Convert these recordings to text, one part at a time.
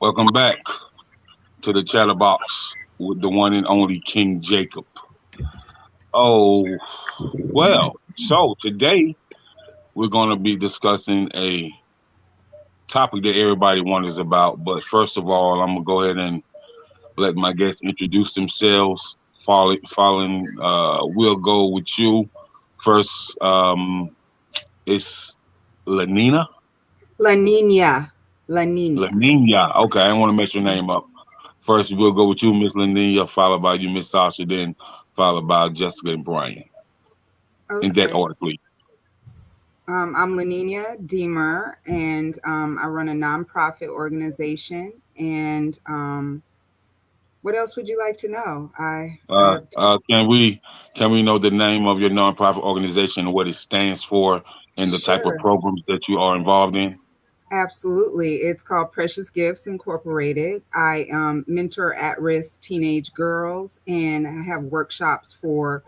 Welcome back to the Chatterbox with the one and only King Jacob. Oh, well, so today we're going to be discussing a topic that everybody wonders about. But first of all, I'm going to go ahead and let my guests introduce themselves. We'll go with you first. It's LaNinia. LaNinia. LaNinia. LaNinia. Okay, I want to mess your name up. First, we'll go with you, Miss LaNinia, followed by you, Miss Sasha, then followed by Jessika and Brian. Okay. In that order, please. I'm LaNinia Deamer, and I run a nonprofit organization. And what else would you like to know? Can we know the name of your nonprofit organization and what it stands for and the type of programs that you are involved in? Absolutely. It's called Precious Gifts Incorporated. I mentor at-risk teenage girls, and I have workshops for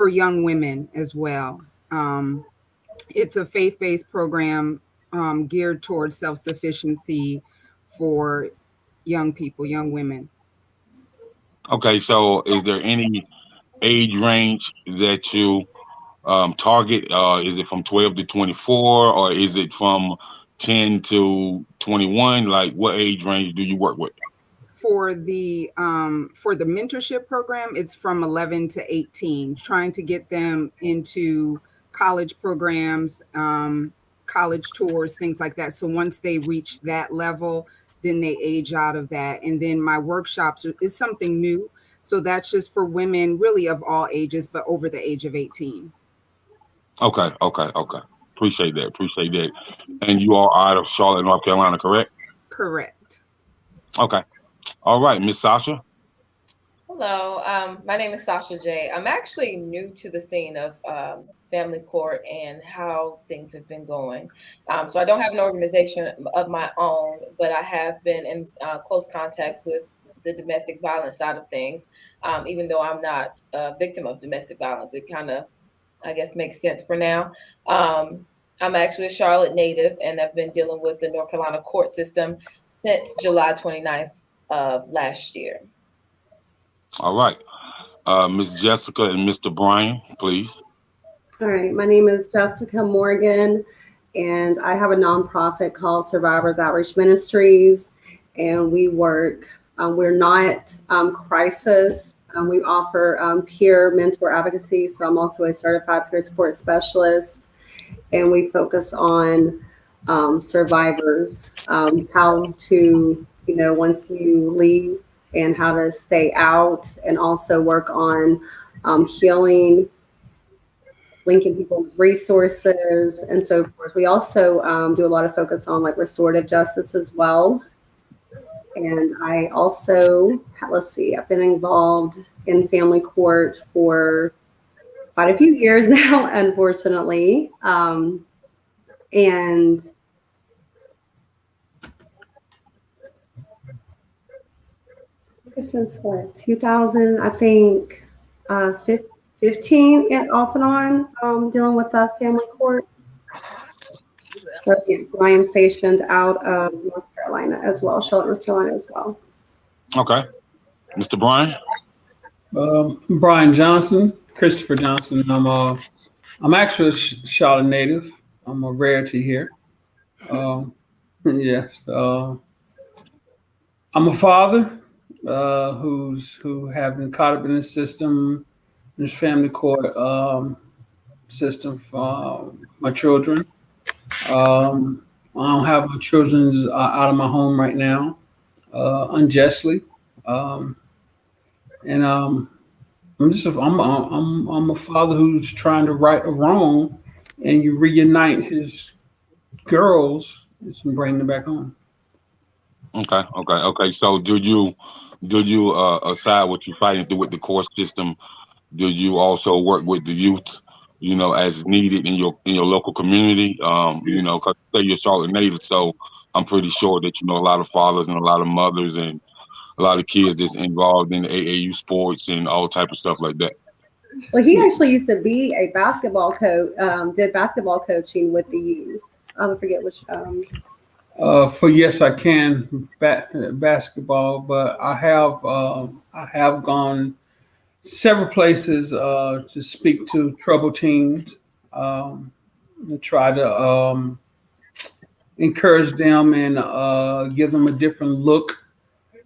young women as well. It's a faith-based program geared towards self-sufficiency for young people, young women. Okay, so is there any age range that you target? Is it from 12 to 24, or is it from 10 to 21? Like, what age range do you work with? For the mentorship program, it's from 11 to 18, trying to get them into college programs, college tours, things like that. So once they reach that level, then they age out of that. And then my workshops is something new. So that's just for women really of all ages, but over the age of 18. Okay. Appreciate that. And you are out of Charlotte, North Carolina, correct? Correct. Okay. All right, Miss Sasha. Hello, my name is Sasha J. I'm actually new to the scene of family court and how things have been going. So I don't have an organization of my own, but I have been in close contact with the domestic violence side of things. Even though I'm not a victim of domestic violence, it kind of, I guess, makes sense for now. I'm actually a Charlotte native, and I've been dealing with the North Carolina court system since July 29th of last year. All right. Miss Jessika and Mr. Brian, please. All right. My name is Jessika Morgan, and I have a nonprofit called Survivors Outreach Ministries, and we work, we're not crisis. We offer peer mentor advocacy. So I'm also a certified peer support specialist, and we focus on survivors, how to, once you leave, and how to stay out, and also work on healing, linking people with resources, and so forth. We also do a lot of focus on like restorative justice as well. And I also, I've been involved in family court for quite a few years now, unfortunately. And since what, 2000, I think, 15, off and on, dealing with that family court. But I am stationed out of North Carolina as well, Charlotte, North Carolina as well. Okay. Mr. Brian? Brian Johnson, Christopher Johnson. I'm actually a Charlotte native. I'm a rarity here. Yes. I'm a father who have been caught up in this system, this family court system for my children. I don't have my children out of my home right now, unjustly. And I'm a father who's trying to right a wrong, and you reunite his girls and bring them back home. Okay. So do you aside what you're fighting through with the court system, do you also work with the youth, as needed in your local community? Because you're Charlotte native, so I'm pretty sure that you know a lot of fathers and a lot of mothers and a lot of kids that's involved in the AAU sports and all type of stuff like that. Well, he actually used to be a basketball coach, did basketball coaching with the youth. I forget which. For yes, I can basketball, but I have gone several places to speak to troubled teams, to try to encourage them and give them a different look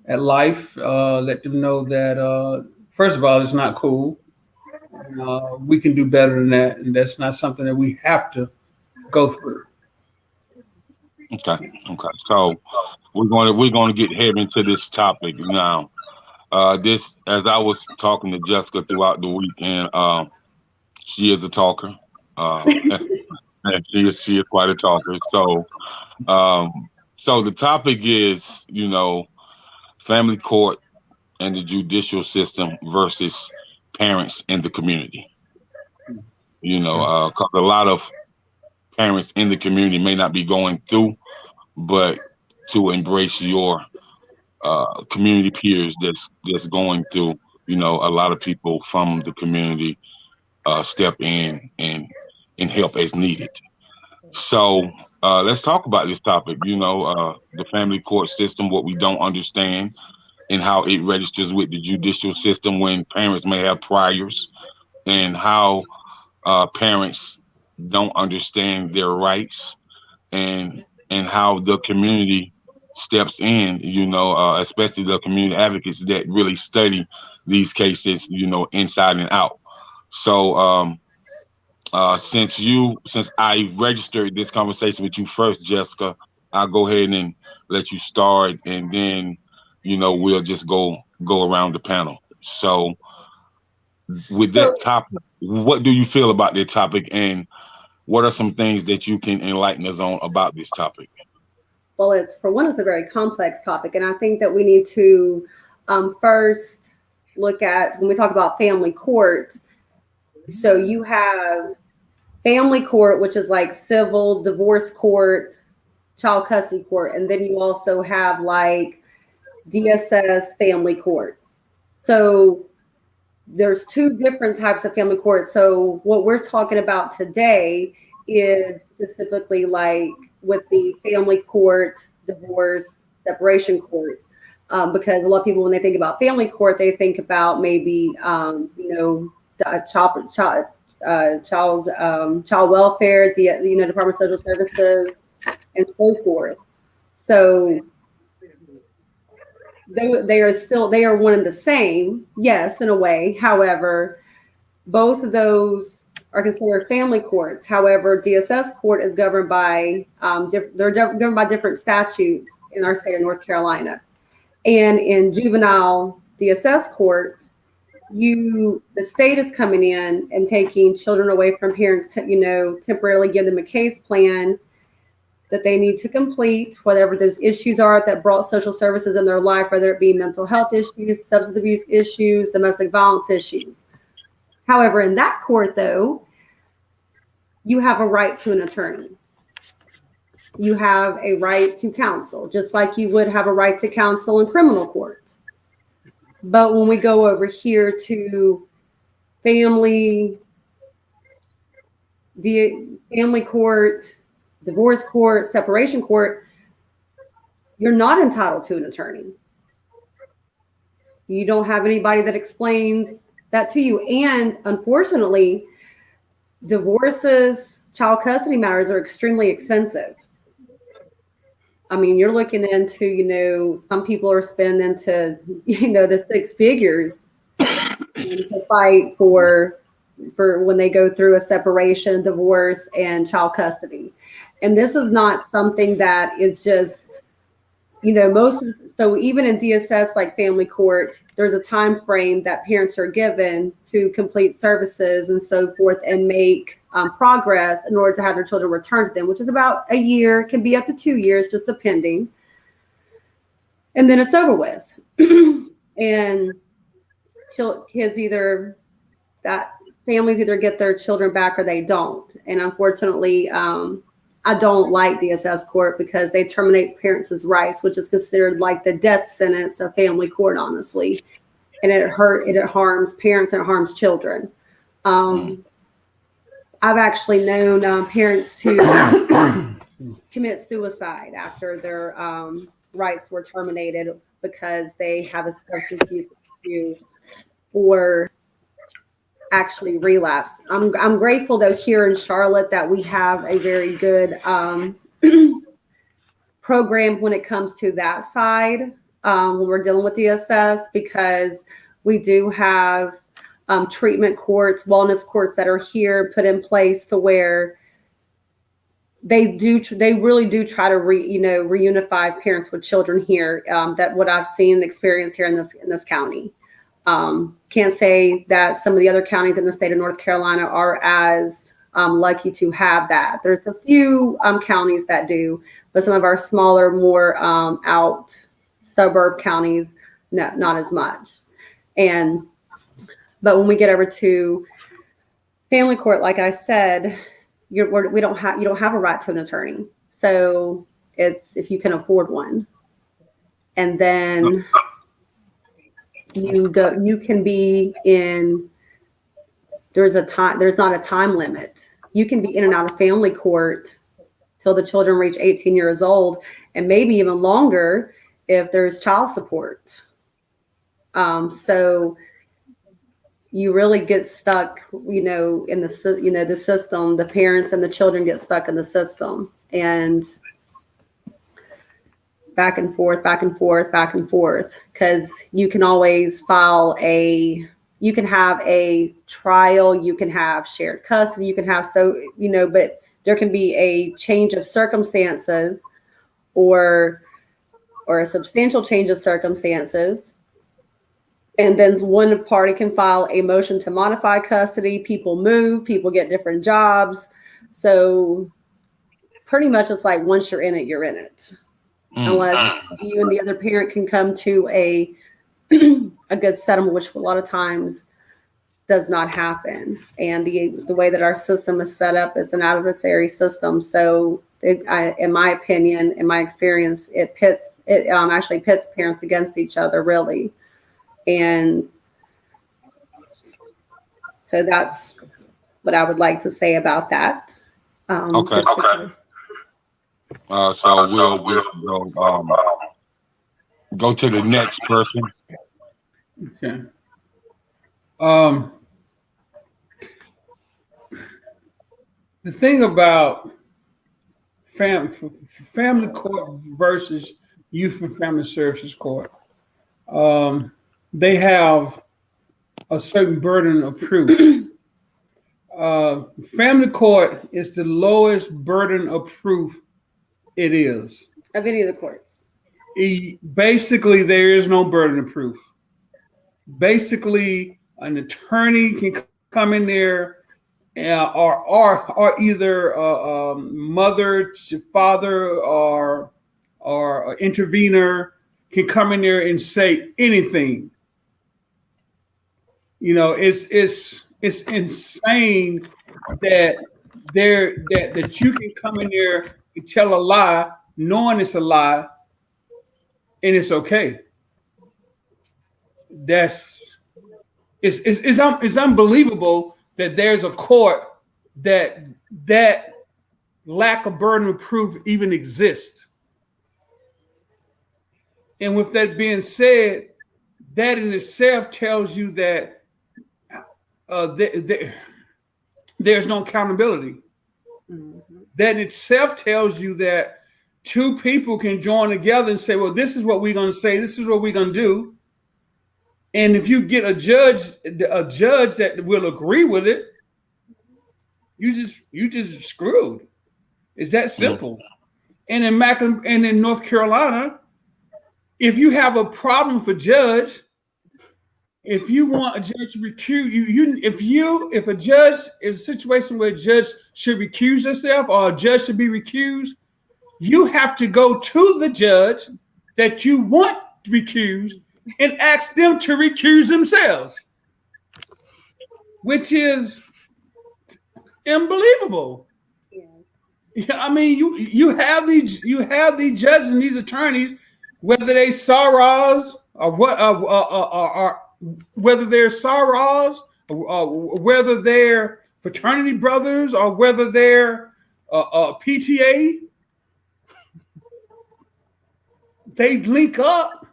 at life. Let them know that first of all, it's not cool. We can do better than that, and that's not something that we have to go through. Okay. So we're gonna get head into this topic now. This, as I was talking to Jessica throughout the weekend, she is a talker. And she is quite a talker. So the topic is, family court and the judicial system versus parents in the community. 'Cause a lot of parents in the community may not be going through, but to embrace your community peers that's going through, a lot of people from the community step in and help as needed. So let's talk about this topic. The family court system, what we don't understand, and how it registers with the judicial system when parents may have priors, and how parents don't understand their rights, and how the community steps in. Especially the community advocates that really study these cases, inside and out. So since I registered this conversation with you first, Jessica, I'll go ahead and let you start, and then we'll just go around the panel. So with that So, topic, what do you feel about that topic, and what are some things that you can enlighten us on about this topic? well, it's a very complex topic, and I think that we need to first look at when we talk about family court. So you have family court, which is like civil, divorce court, child custody court, and then you also have like DSS family court. So there's two different types of family court. So what we're talking about today is specifically like with the family court, divorce, separation court. Because a lot of people, when they think about family court, they think about maybe, child welfare, Department of Social Services, and so forth. So they are one and the same, yes, in a way. However, both of those are considered family courts. However, DSS court is governed by they're governed by different statutes in our state of North Carolina, and in juvenile DSS court, the state is coming in and taking children away from parents to temporarily give them a case plan that they need to complete, whatever those issues are that brought social services in their life, whether it be mental health issues, substance abuse issues, domestic violence issues. However, in that court, though, you have a right to an attorney. You have a right to counsel, just like you would have a right to counsel in criminal court. But when we go over here to family court, divorce court, separation court, you're not entitled to an attorney. You don't have anybody that explains that to you. And unfortunately, divorces, child custody matters are extremely expensive. I mean, you're looking into, some people are spending the six figures to fight for when they go through a separation, divorce, and child custody. And this is not something that is just so even in DSS, like family court, there's a time frame that parents are given to complete services and so forth and make progress in order to have their children returned to them, which is about a year, can be up to 2 years, just depending. And then it's over with. And families either get their children back or they don't. And unfortunately, I don't like DSS court because they terminate parents' rights, which is considered like the death sentence of family court, honestly. And it harms parents and it harms children. I've actually known parents to commit suicide after their rights were terminated because they have a substance use issue or actually relapse. I'm grateful though here in Charlotte that we have a very good program when it comes to that side when we're dealing with DSS, because we do have treatment courts, wellness courts that are here put in place to where they really do try to reunify parents with children here. That what I've seen and experienced here in this county. Can't say that some of the other counties in the state of North Carolina are as lucky to have that. There's a few counties that do, but some of our smaller, more out suburb counties, no, not as much. But when we get over to family court, like I said, you don't have a right to an attorney. So it's if you can afford one, and then you can be in, there's not a time limit. You can be in and out of family court till the children reach 18 years old, and maybe even longer if there's child support. So you really get stuck, in the system. The parents and the children get stuck in the system, and back and forth, because you can always you can have a trial, you can have shared custody, you can have, but there can be a change of circumstances or a substantial change of circumstances. And then one party can file a motion to modify custody. People move, people get different jobs. So pretty much it's like once you're in it, you're in it. Unless you and the other parent can come to a good settlement, which a lot of times does not happen. And the way that our system is set up is an adversary system. So in my opinion, in my experience, it actually pits parents against each other, really. And so that's what I would like to say about that. Okay. So we'll go to the next person. Okay. The thing about family court versus youth and family services court, they have a certain burden of proof. Family court is the lowest burden of proof it is. Of any of the courts. Basically, there is no burden of proof. Basically, an attorney can come in there or either mother, father, or an intervener can come in there and say anything. It's insane that you can come in there and tell a lie, knowing it's a lie, and it's okay. It's unbelievable that there's a court that lack of burden of proof even exists. And with that being said, that in itself tells you that there's no accountability. Mm-hmm. That in itself tells you that two people can join together and say, well, this is what we're going to say, this is what we're going to do. And if you get a judge that will agree with it, you just screwed. It's that simple. Mm-hmm. And in North Carolina, if you have a problem with a judge, if you want a judge to recuse if a situation where a judge should recuse herself or a judge should be recused, you have to go to the judge that you want recused and ask them to recuse themselves, which is unbelievable. Yeah, I mean, you have these judges and these attorneys, whether they Saras or what, or whether they're Saras, whether they're fraternity brothers, or whether they're PTA, they link up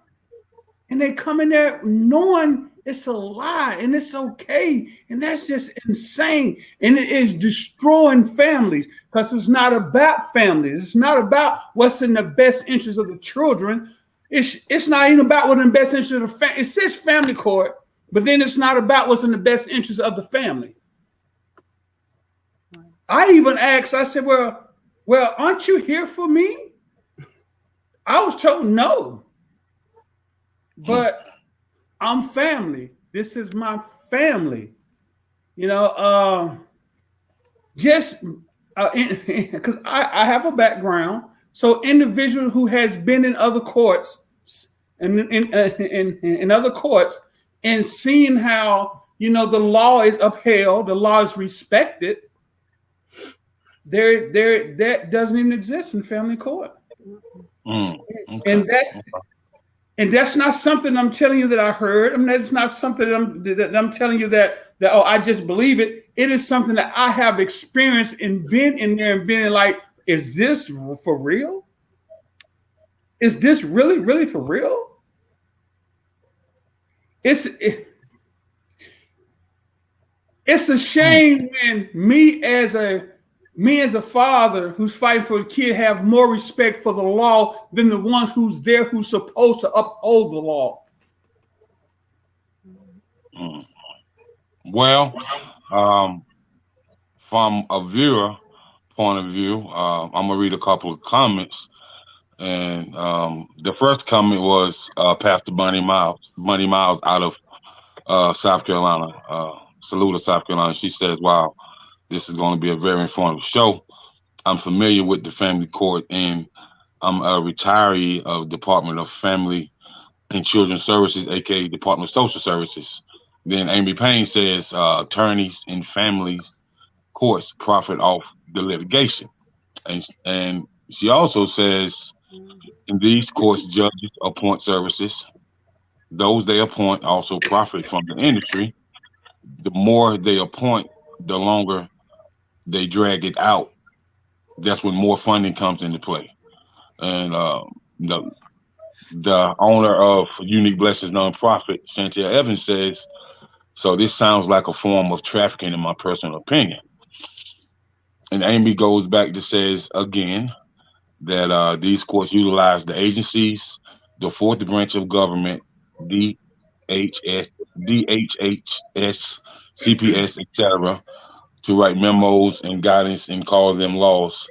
and they come in there knowing it's a lie and it's okay. And that's just insane. And it is destroying families because it's not about families. It's not about what's in the best interest of the children. It's not even about what's in the best interest of the family. It says family court, but then it's not about what's in the best interest of the family. I even asked, I said, well, aren't you here for me? I was told no. But I'm family. This is my family. You know, just because I have a background. So individual who has been in other courts and in other courts and seeing how, you know, the law is upheld, the law is respected, that doesn't even exist in family court. Okay. And that's not something I'm telling you that I heard. I mean, that's not something that I'm telling you that oh, I just believe it. It is something that I have experienced and been in there and been like, is this for real? Is this really, really for real? It's a shame when me as a father who's fighting for a kid have more respect for the law than the ones who's there who's supposed to uphold the law. Well, from a viewer point of view, I'm gonna read a couple of comments. And the first comment was Pastor Bunny Miles out of South Carolina, Saluda, South Carolina. She says, wow, this is going to be a very informative show. I'm familiar with the family court, and I'm a retiree of Department of Family and Children Services, aka Department of Social Services. Then Amy Payne says attorneys in families courts profit off the litigation. And she also says in these courts, judges appoint services. Those they appoint also profit from the industry. The more they appoint, the longer they drag it out. That's when more funding comes into play. And the owner of Unique Blessings Nonprofit, Chantel Evans, says, so this sounds like a form of trafficking in my personal opinion. And Amy goes back to says again that these courts utilize the agencies, the fourth branch of government, DHS, CPS, etc., to write memos and guidance and call them laws.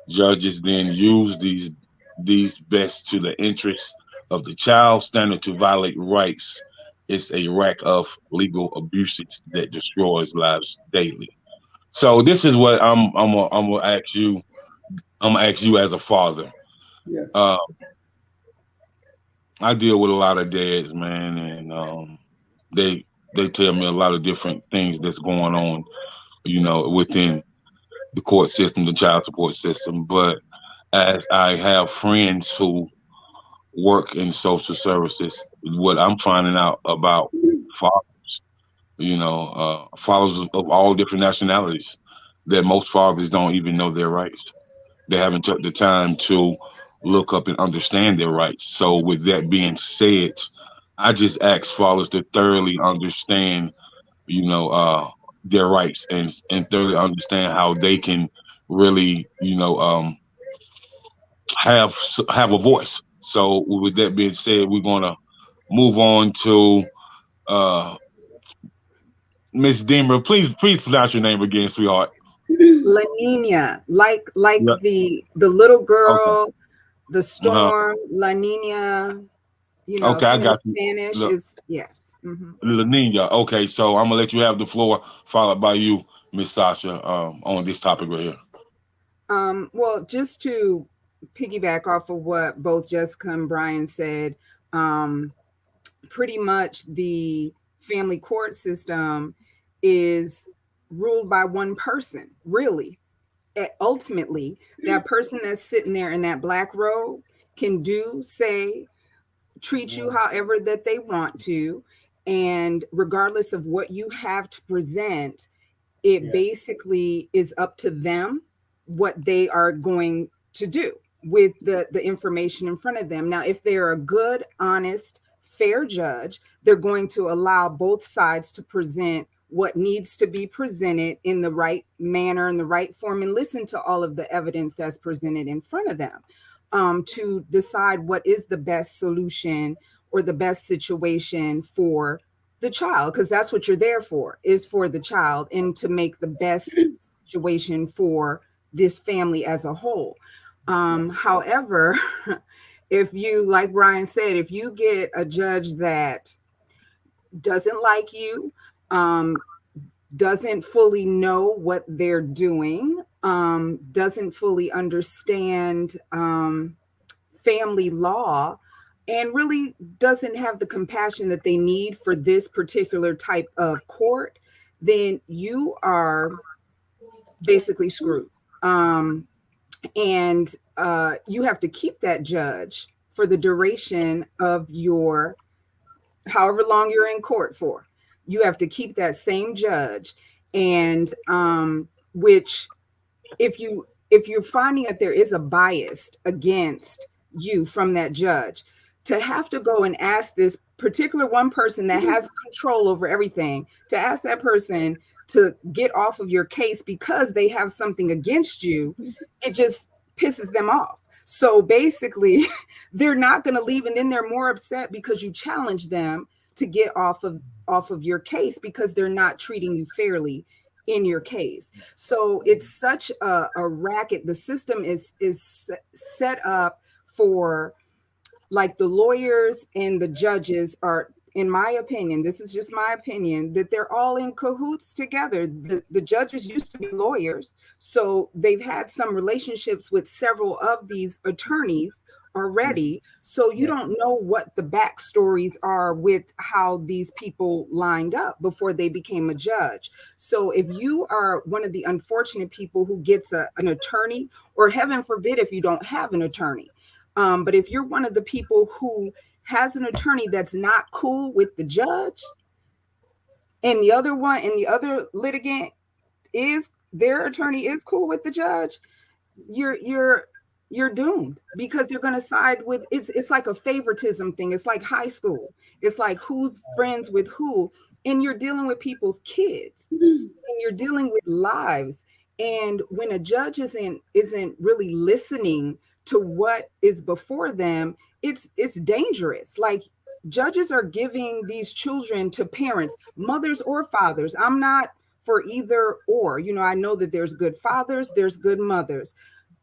Judges then use these best to the interests of the child, standing to violate rights. It's a rack of legal abuses that destroys lives daily. So this is what I'm gonna ask you. I'm gonna ask you as a father. Yeah. I deal with a lot of dads, man, and they tell me a lot of different things that's going on, you know, within the court system, the child support system. But as I have friends who work in social services, what I'm finding out about fathers, you know, fathers of all different nationalities, that most fathers don't even know their rights. They haven't took the time to look up and understand their rights. So with that being said, I just ask fathers to thoroughly understand, you know, their rights and thoroughly understand how they can really, you know, have a voice. So with that being said, we're gonna move on to Miss Deamer. Please pronounce your name again, sweetheart. LaNinia, like Yep. the little girl, Okay. the storm, LaNinia. Okay, I got you. Spanish Look, is yes. LaNinia. Okay, so I'm gonna let you have the floor, followed by you, Miss Sasha, on this topic right here. Well, just to piggyback off of what both Jessica and Brian said, um, pretty much the family court system is ruled by one person, really. Ultimately, that person that's sitting there in that black robe can do, say, treat you however that they want to. And regardless of what you have to present, it basically is up to them what they are going to do with the information in front of them. Now, if they're a good, honest, fair judge, they're going to allow both sides to present what needs to be presented in the right manner, in the right form, and listen to all of the evidence that's presented in front of them, to decide what is the best solution or the best situation for the child, because that's what you're there for, is for the child and to make the best situation for this family as a whole. However, if you, like Brian said, if you get a judge that doesn't like you, doesn't fully know what they're doing, doesn't fully understand family law, and really doesn't have the compassion that they need for this particular type of court, then you are basically screwed. And you have to keep that judge for the duration of your, however long you're in court for. You have to keep that same judge. And which, if you're finding that there is a bias against you from that judge, to have to go and ask this particular one person that has control over everything, to ask that person to get off of your case because they have something against you, it just pisses them off. So basically, they're not going to leave, and then they're more upset because you challenge them to get off of your case because they're not treating you fairly in your case. So it's such a racket. The system is set up for, like, the lawyers and the judges are, in my opinion, this is just my opinion, that they're all in cahoots together. The judges used to be lawyers, so they've had some relationships with several of these attorneys already. So you don't know what the backstories are with how these people lined up before they became a judge. So if you are one of the unfortunate people who gets an attorney, or heaven forbid if you don't have an attorney, but if you're one of the people who has an attorney that's not cool with the judge, and the other litigant is, their attorney is cool with the judge, you're doomed, because they're going to side with, it's like a favoritism thing. It's like high school. It's like who's friends with who, and you're dealing with people's kids, and you're dealing with lives. And when a judge isn't really listening to what is before them, it's dangerous. Like, judges are giving these children to parents, mothers or fathers. I'm not for either or. I know that there's good fathers, there's good mothers.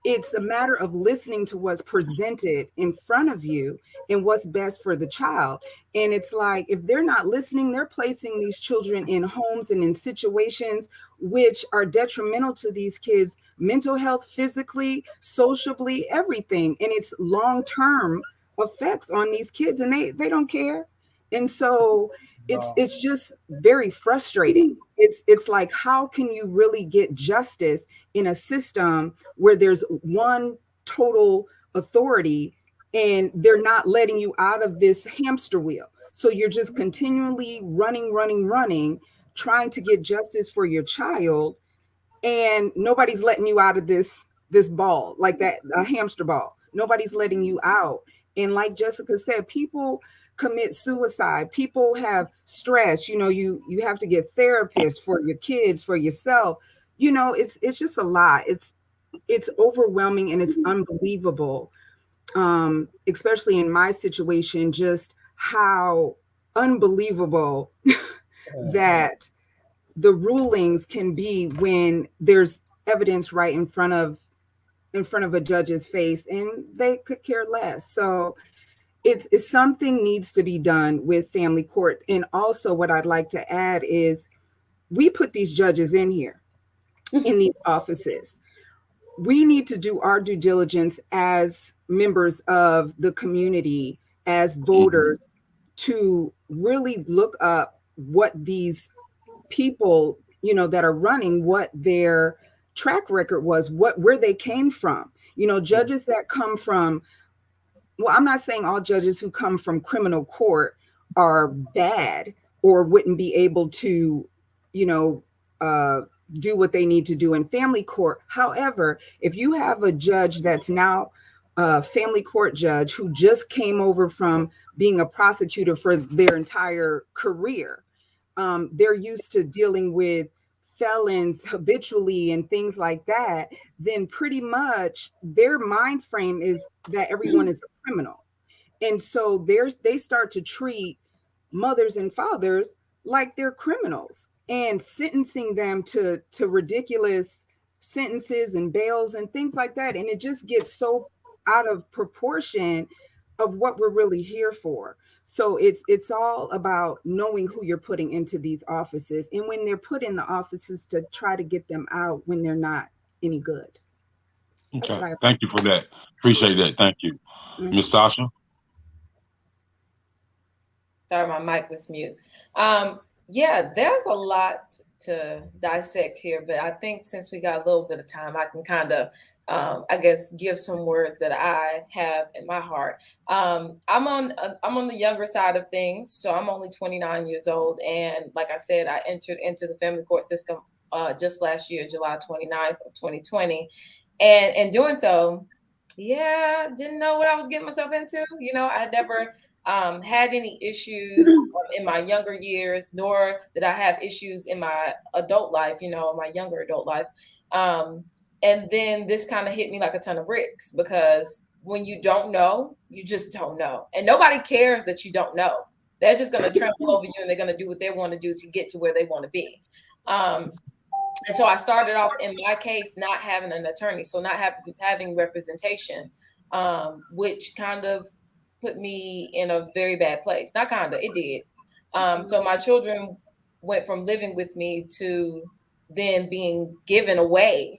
It's a matter of listening to what's presented in front of you and what's best for the child. And it's like, if they're not listening, they're placing these children in homes and in situations which are detrimental to these kids' mental health, physically, socially, everything. And it's long-term effects on these kids, and they don't care. And so it's just very frustrating. It's like, how can you really get justice in a system where there's one total authority and they're not letting you out of this hamster wheel? So you're just continually running, trying to get justice for your child, and nobody's letting you out of this ball, like that, a hamster ball. Nobody's letting you out. And like Jessika said, people commit suicide. People have stress. You have to get therapists for your kids, for yourself. It's just a lot. It's overwhelming, and it's unbelievable. Especially in my situation, just how unbelievable that the rulings can be when there's evidence right in front of a judge's face, and they could care less. So it's something needs to be done with family court. And also what I'd like to add is we put these judges in here in these offices. We need to do our due diligence as members of the community, as voters, to really look up what these people, that are running, what their track record was, where they came from. Judges that come from, well, I'm not saying all judges who come from criminal court are bad or wouldn't be able to, you know, do what they need to do in family court. However, if you have a judge that's now a family court judge who just came over from being a prosecutor for their entire career, they're used to dealing with felons habitually and things like that, then pretty much their mind frame is that everyone is a criminal. And so they start to treat mothers and fathers like they're criminals and sentencing them to ridiculous sentences and bails and things like that. And it just gets so out of proportion of what we're really here for. So it's all about knowing who you're putting into these offices, and when they're put in the offices, to try to get them out when they're not any good. Okay. Thank you for that. Appreciate that. Thank you. Miss Sasha? Sorry, my mic was mute. Yeah, there's a lot to dissect here, but I think since we got a little bit of time, I can kind of, I guess, give some words that I have in my heart. I'm on the younger side of things, so I'm only 29 years old, and like I said, I entered into the family court system just last year, July 29th of 2020, and in doing so, yeah, didn't know what I was getting myself into. I never had any issues in my younger years, nor did I have issues in my adult life, my younger adult life. And then this kind of hit me like a ton of bricks, because when you don't know, you just don't know. And nobody cares that you don't know. They're just going to trample over you, and they're going to do what they want to do to get to where they want to be. And so I started off in my case not having an attorney, so not having representation, which kind of put me in a very bad place. Not kind of, it did. So my children went from living with me to then being given away,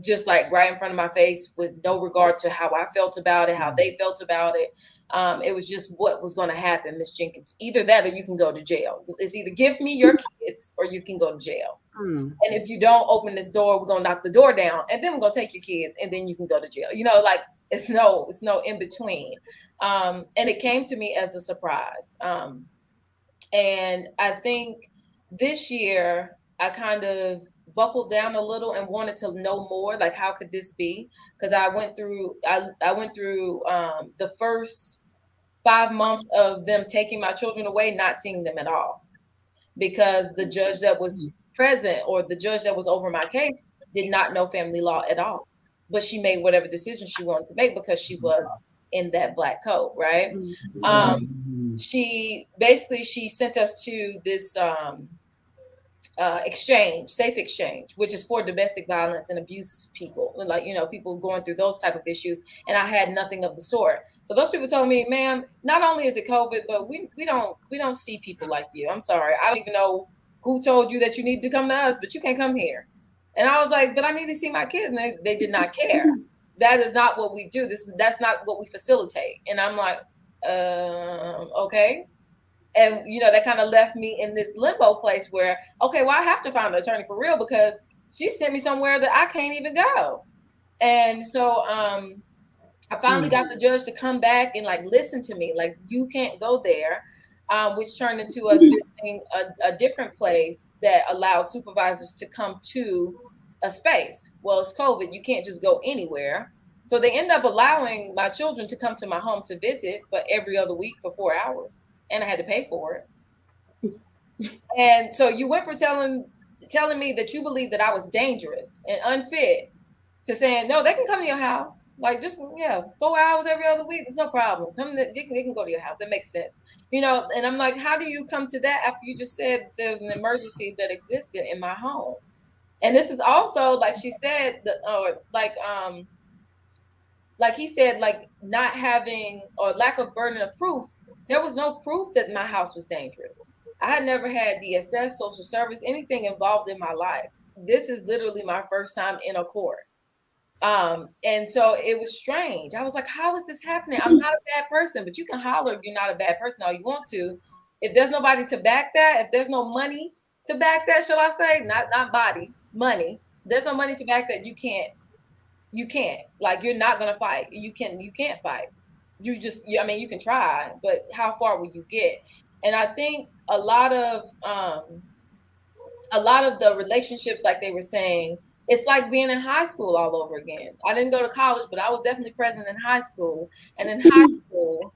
just like right in front of my face, with no regard to how I felt about it, how they felt about it. It was just what was going to happen, Miss Jenkins. Either that or you can go to jail. It's either give me your kids or you can go to jail. And if you don't open this door, we're going to knock the door down, and then we're going to take your kids, and then you can go to jail. Like it's no in between. And it came to me as a surprise. And I think this year I kind of buckled down a little and wanted to know more, like how could this be? Because I went through the first 5 months of them taking my children away, not seeing them at all, because the judge that was present, or the judge that was over my case, did not know family law at all, but she made whatever decision she wanted to make because she was in that black coat, right? She sent us to this safe exchange, which is for domestic violence and abuse people, like, people going through those type of issues. And I had nothing of the sort. So those people told me, ma'am, not only is it COVID, but we don't see people like you. I'm sorry. I don't even know who told you that you need to come to us, but you can't come here. And I was like, but I need to see my kids. And they did not care. That is not what we do. That's not what we facilitate. And I'm like, okay. And, that kind of left me in this limbo place where, okay, well, I have to find an attorney for real, because she sent me somewhere that I can't even go. And so I finally got the judge to come back and listen to me, like, you can't go there, which turned into us visiting a different place that allowed supervisors to come to a space. Well, it's COVID. You can't just go anywhere. So they end up allowing my children to come to my home to visit, but every other week for 4 hours. And I had to pay for it. And so you went from telling me that you believe that I was dangerous and unfit, to saying, no, they can come to your house. Like, just, 4 hours every other week. There's no problem. They can go to your house. That makes sense. And I'm like, how do you come to that after you just said there's an emergency that existed in my home? And this is also, like she said, like he said, like not having or lack of burden of proof. There was no proof that my house was dangerous. I had never had DSS, social service, anything involved in my life. This is literally my first time in a court. And so it was strange. I was like, how is this happening? I'm not a bad person, but you can holler if you're not a bad person all you want to. If there's nobody to back that, if there's no money to back that, shall I say, not body, money. There's no money to back that, you can't. Like, you're not gonna fight. You can't fight. I mean, you can try, but how far will you get? And I think a lot of the relationships, like they were saying, it's like being in high school all over again. I didn't go to college, but I was definitely present in high school. And in high school,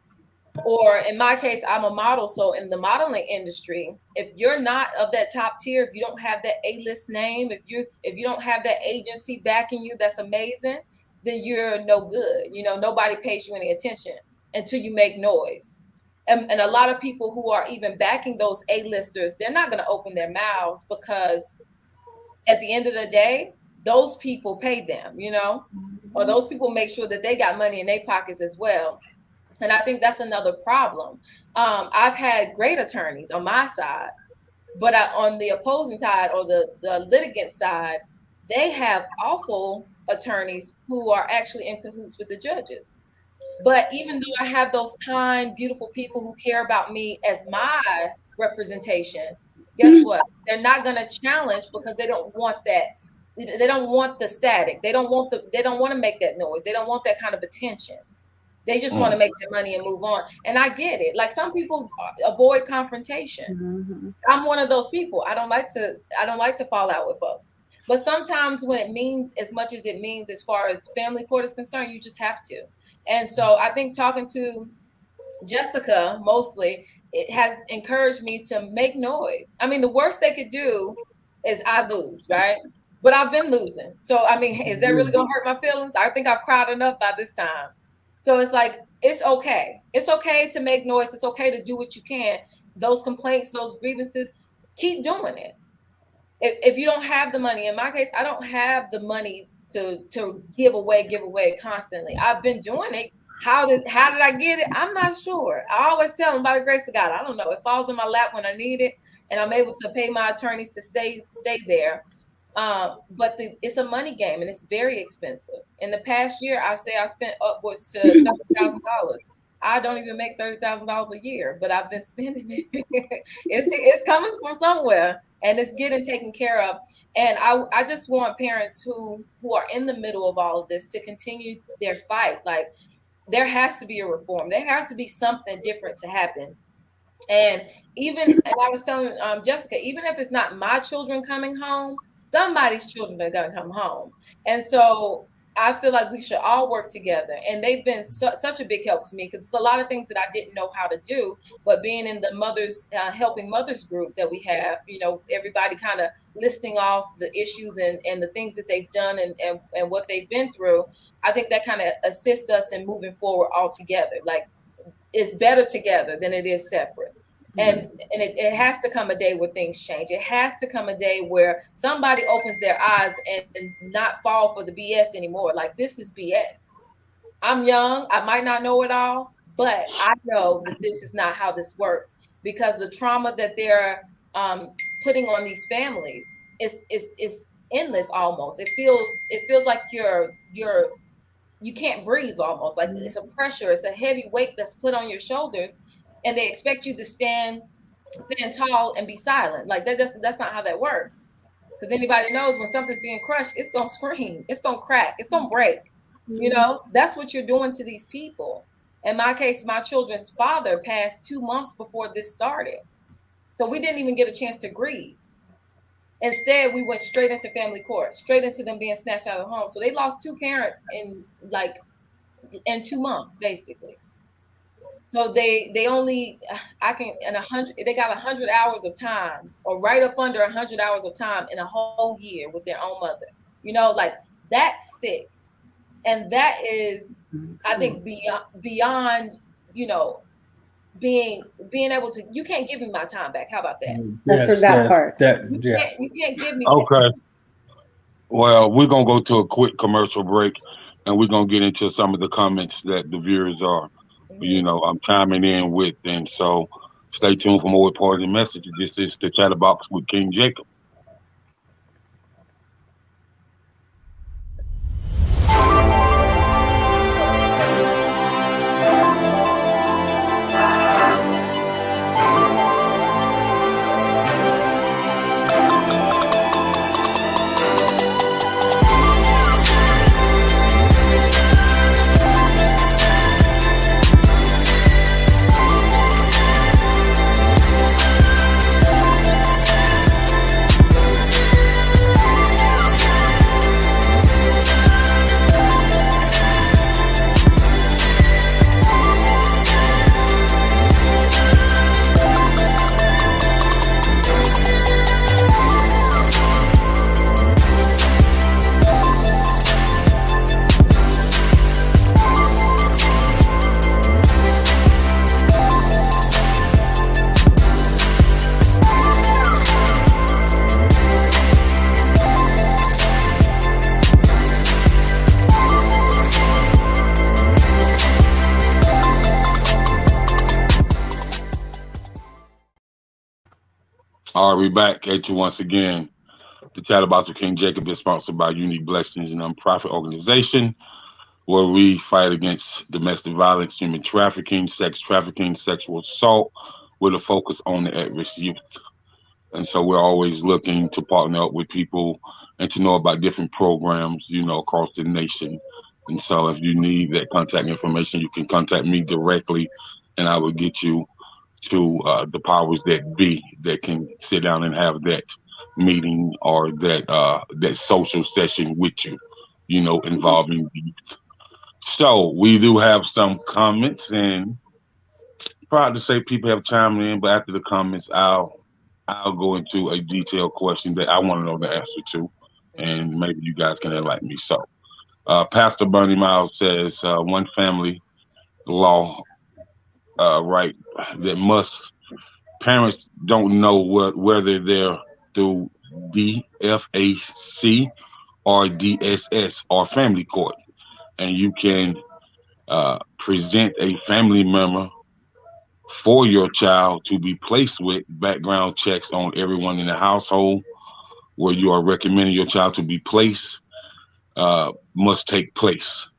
or in my case, I'm a model. So in the modeling industry, if you're not of that top tier, if you don't have that A-list name, if you don't have that agency backing you, that's amazing, then you're no good. You know, nobody pays you any attention until you make noise. And a lot of people who are even backing those A-listers, they're not going to open their mouths, because at the end of the day, those people pay them, you know, or those people make sure that they got money in their pockets as well. And I think that's another problem. I've had great attorneys on my side, but on the opposing side, or the litigant side, they have awful attorneys who are actually in cahoots with the judges. But even though I have those kind, beautiful people who care about me as my representation, guess what? They're not going to challenge, because they don't want that. They don't want the static. They don't want to make that noise. They don't want that kind of attention. They just want to make their money and move on. And I get it. Like, some people avoid confrontation. I'm one of those people. I don't like to fall out with folks. But sometimes when it means as much as it means, as far as family court is concerned, you just have to. And so I think talking to Jessika mostly, it has encouraged me to make noise. I mean, the worst they could do is I lose, right? But I've been losing. So, I mean, is that really going to hurt my feelings? I think I've cried enough by this time. So it's like, it's okay. It's okay to make noise. It's okay to do what you can. Those complaints, those grievances, keep doing it. If you don't have the money, in my case, I don't have the money to give away constantly. I've been doing it. How did I get it? I'm not sure. I always tell them, by the grace of God, I don't know. It falls in my lap when I need it, and I'm able to pay my attorneys to stay there. But it's a money game, and it's very expensive. In the past year, I spent upwards to $30,000. I don't even make $30,000 a year, but I've been spending it. It's coming from somewhere, and it's getting taken care of. And I just want parents who are in the middle of all of this to continue their fight. Like, there has to be a reform. There has to be something different to happen. And I was telling Jessika, even if it's not my children coming home, somebody's children are going to come home. And so I feel like we should all work together. And they've been such a big help to me, because it's a lot of things that I didn't know how to do. But being in the helping mothers group that we have, you know, everybody kind of listing off the issues and the things that they've done and what they've been through, I think that kind of assists us in moving forward all together. Like, it's better together than it is separate. And it has to come a day where things change. It has to come a day where somebody opens their eyes and not fall for the BS anymore. Like, this is BS. I'm young. I might not know it all, but I know that this is not how this works, because the trauma that they're putting on these families is endless almost. It feels like you can't breathe almost. Like, it's a pressure. It's a heavy weight that's put on your shoulders. And they expect you to stand tall and be silent. Like, that's not how that works. Because anybody knows when something's being crushed, it's going to scream. It's going to crack. It's going to break. You know, that's what you're doing to these people. In my case, my children's father passed 2 months before this started. So we didn't even get a chance to grieve. Instead, we went straight into family court, straight into them being snatched out of the home. So they lost 2 parents in 2 months, basically. So they only, they got 100 hours of time, or right up under 100 hours of time in a whole year with their own mother. You know, like, that's sick. And that is, I think, beyond, you know, being able to, you can't give me my time back. How about that? That's for that part. You can't give me Okay. Well, we're going to go to a quick commercial break. and we're gonna get into some of the comments that the viewers are, chiming in with. And so, stay tuned for more important messages. This is the Chatterbox with King Jacob. All right, we back at you once again. The Chatterbox with King Jacob is sponsored by Unique Blessings, a nonprofit organization where we fight against domestic violence, human trafficking, sex trafficking, sexual assault, with a focus on the at-risk youth. And so we're always looking to partner up with people and to know about different programs, across the nation. And so if you need that contact information, you can contact me directly, and I will get you to the powers that be that can sit down and have that meeting or that social session with you, involving youth. So we do have some comments, and proud to say people have chimed in, but after the comments, I'll go into a detailed question that I want to know the answer to, and maybe you guys can enlighten me. So, Pastor Bernie Miles says one family law, right, that must parents don't know whether they're through DFAC or DSS or family court, and you can present a family member for your child to be placed with. Background checks on everyone in the household where you are recommending your child to be placed must take place.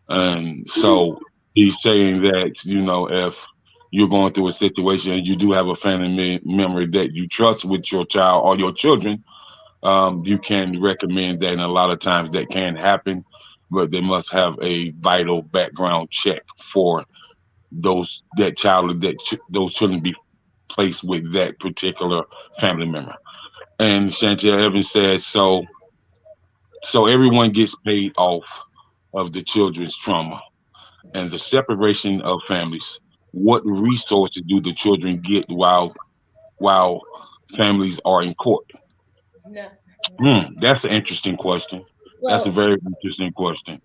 And so he's saying that, if you're going through a situation and you do have a family member that you trust with your child or your children, you can recommend that. And a lot of times that can happen, but they must have a vital background check for those children be placed with that particular family member. And Chantel Evans says, so everyone gets paid off of the children's trauma and the separation of families. What resources do the children get while families are in court? No. That's an interesting question. That's a Well, very interesting question.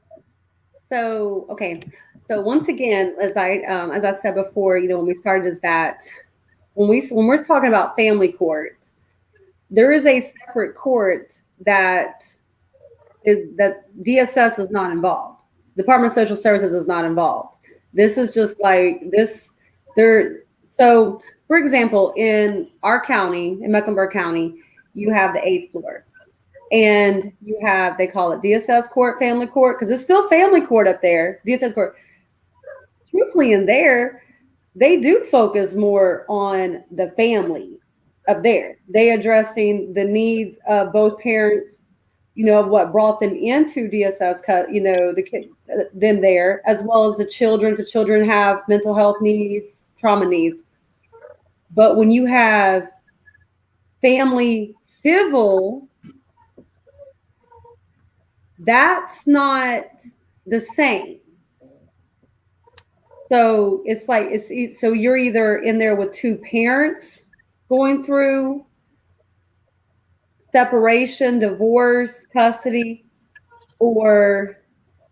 so okay. So once again, as I said before, when we started, is that when we're talking about family court, there is a separate court that DSS is not involved. Department of Social Services is not involved. This is just like this. So, for example, in our county, in Mecklenburg County, you have the 8th floor, and you have, they call it DSS court, family court, because it's still family court up there. DSS court. Truthfully, in there, they do focus more on the family up there. They addressing the needs of both parents, of what brought them into DSS, the kid, them there, as well as the children. The children have mental health needs, trauma needs. But when you have family civil, that's not the same. So it's like so you're either in there with two parents going through separation, divorce, custody, or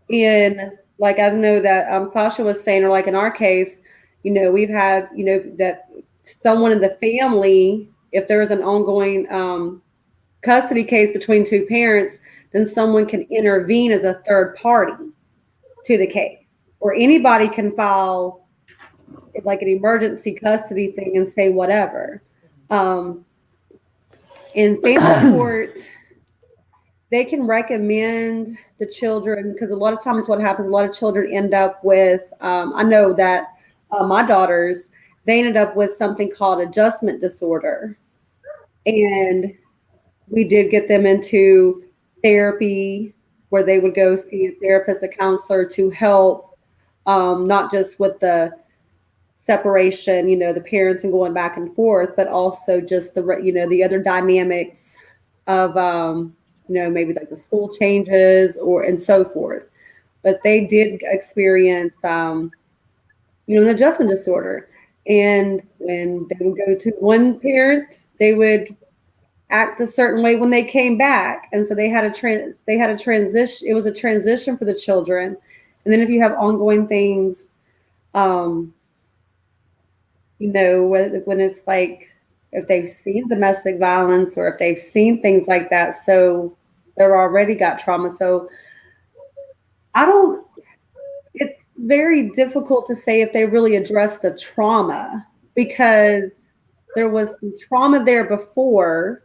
in, like, I know that Sasha was saying, or like in our case, we've had that someone in the family, if there is an ongoing custody case between two parents, then someone can intervene as a third party. to the case, or anybody can file like an emergency custody thing and say whatever. In family court, they can recommend the children, because a lot of times what happens, a lot of children end up with, I know that my daughters, they ended up with something called adjustment disorder. And we did get them into therapy where they would go see a therapist, a counselor to help, not just with the separation, the parents and going back and forth, but also just the other dynamics of, maybe like the school changes and so forth. But they did experience, an adjustment disorder. And when they would go to one parent, they would act a certain way when they came back. And so they had a transition. It was a transition for the children. And then if you have ongoing things, when it's like, if they've seen domestic violence or if they've seen things like that, so they're already got trauma. So it's very difficult to say if they really address the trauma, because there was some trauma there before.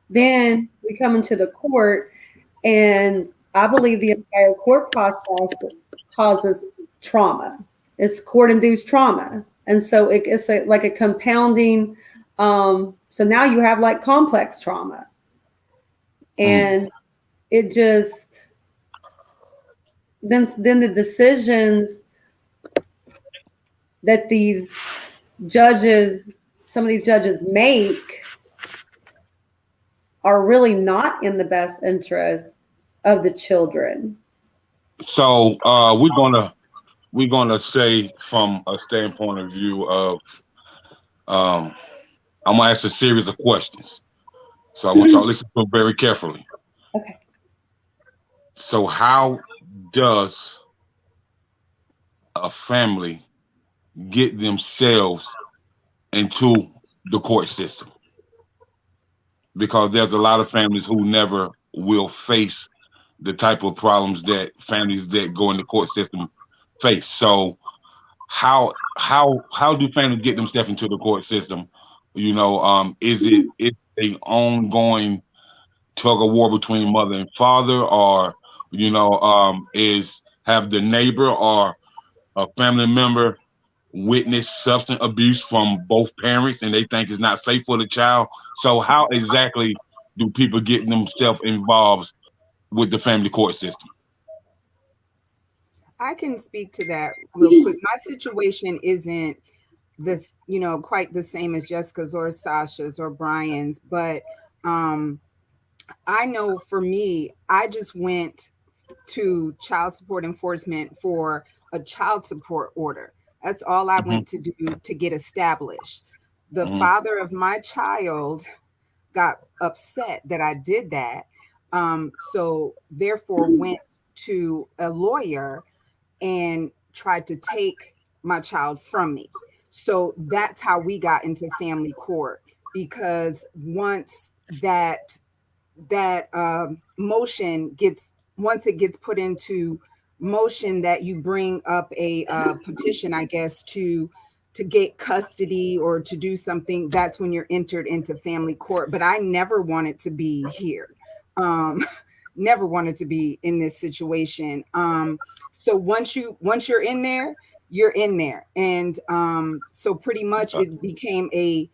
Then we come into the court, and I believe the entire court process causes trauma. It's court-induced trauma. And so it's like a compounding. So now you have like complex trauma. And it just, then the decisions that some of these judges make are really not in the best interest of the children. So we're gonna say from a standpoint of view of I'm gonna ask a series of questions. So I want y'all to listen to them very carefully. Okay. So how does a family get themselves into the court system? Because there's a lot of families who never will face the type of problems that families that go in the court system face. So how do families get themselves into the court system? Is it a ongoing tug of war between mother and father, or is have the neighbor or a family member witness substance abuse from both parents and they think it's not safe for the child? So how exactly do people get themselves involved with the family court system? I can speak to that real quick. My situation isn't this, quite the same as Jessica's or Sasha's or Brian's, but I know for me, I just went to child support enforcement for a child support order. That's all I went to do to get established. The father of my child got upset that I did that. So therefore went to a lawyer and tried to take my child from me. So that's how we got into family court, because once that motion gets, once it gets put into motion that you bring up a petition, I guess, to get custody or to do something, that's when you're entered into family court. But I never wanted to be here. Never wanted to be in this situation. So once you're in there, you're in there. And so pretty much it became a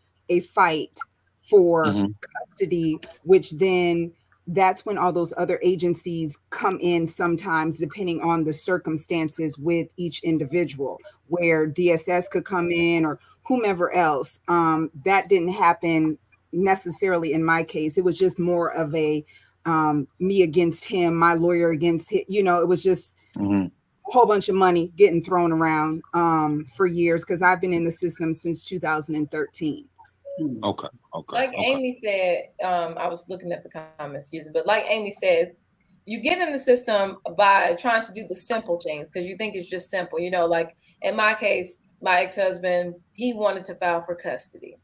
fight for custody, which then that's when all those other agencies come in sometimes, depending on the circumstances with each individual, where DSS could come in or whomever else. That didn't happen necessarily in my case. It was just more of a me against him, my lawyer against him. It was just a whole bunch of money getting thrown around for years, because I've been in the system since 2013. Okay. Like Amy said, I was looking at the comments, excuse me, but like Amy said, you get in the system by trying to do the simple things because you think it's just simple. Like in my case, my ex-husband, he wanted to file for custody.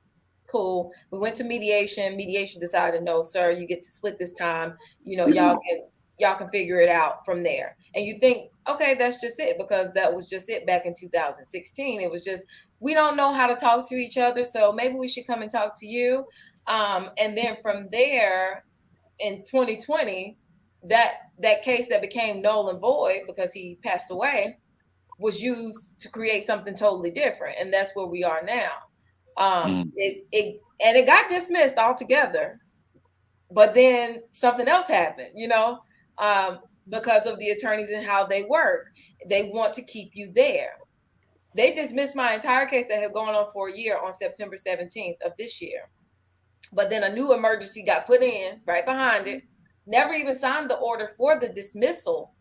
Cool. We went to mediation. Mediation decided, no, sir, you get to split this time. Y'all get y'all can figure it out from there. And you think, okay, that's just it, because that was just it back in 2016. It was just, we don't know how to talk to each other, so maybe we should come and talk to you. And then from there, in 2020, that case that became null and void because he passed away was used to create something totally different, and that's where we are now. It got dismissed altogether, but then something else happened, because of the attorneys and how they work. They want to keep you there. They dismissed my entire case that had gone on for a year on September 17th of this year. But then a new emergency got put in right behind it. Never even signed the order for the dismissal,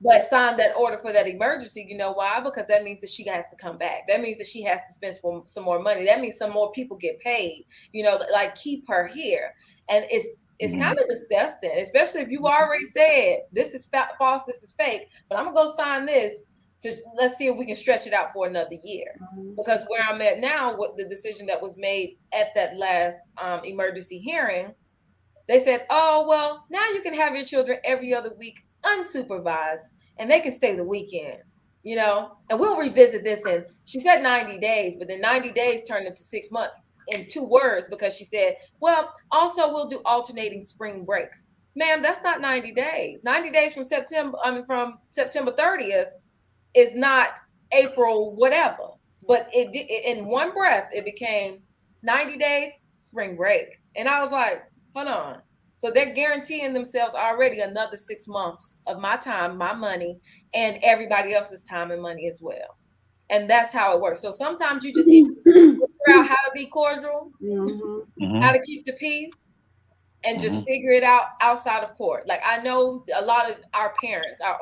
but signed that order for that emergency. You know why? Because that means that she has to come back. That means that she has to spend some more money. That means some more people get paid, like keep her here. And it's kind of disgusting, especially if you already said, this is false, this is fake, but I'm going to go sign this. Let's see if we can stretch it out for another year. Because where I'm at now, with the decision that was made at that last emergency hearing, they said, oh, well, now you can have your children every other week unsupervised, and they can stay the weekend, and we'll revisit this. And she said 90 days, but then 90 days turned into 6 months in 2 words, because she said, well, also we'll do alternating spring breaks. Ma'am, that's not 90 days. 90 days from September 30th is not April, whatever. But it in one breath, it became 90 days, spring break. And I was like, hold on. So they're guaranteeing themselves already another 6 months of my time, my money, and everybody else's time and money as well. And that's how it works. So sometimes you just need to figure out how to be cordial, how to keep the peace, and just figure it out outside of court. Like, I know a lot of our parents, our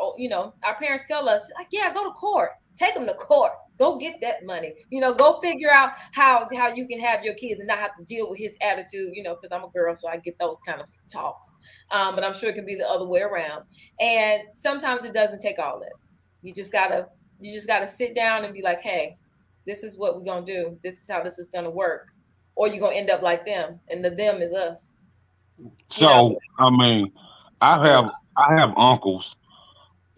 parents tell us, like, yeah, go to court, take them to court, go get that money, go figure out how you can have your kids and not have to deal with his attitude, because I'm a girl, so I get those kind of talks. But I'm sure it can be the other way around. And sometimes it doesn't take all that. You just gotta sit down and be like, hey, this is what we're gonna do. This is how this is gonna work. Or you're gonna end up like them, and the them is us. So I mean, I have uncles,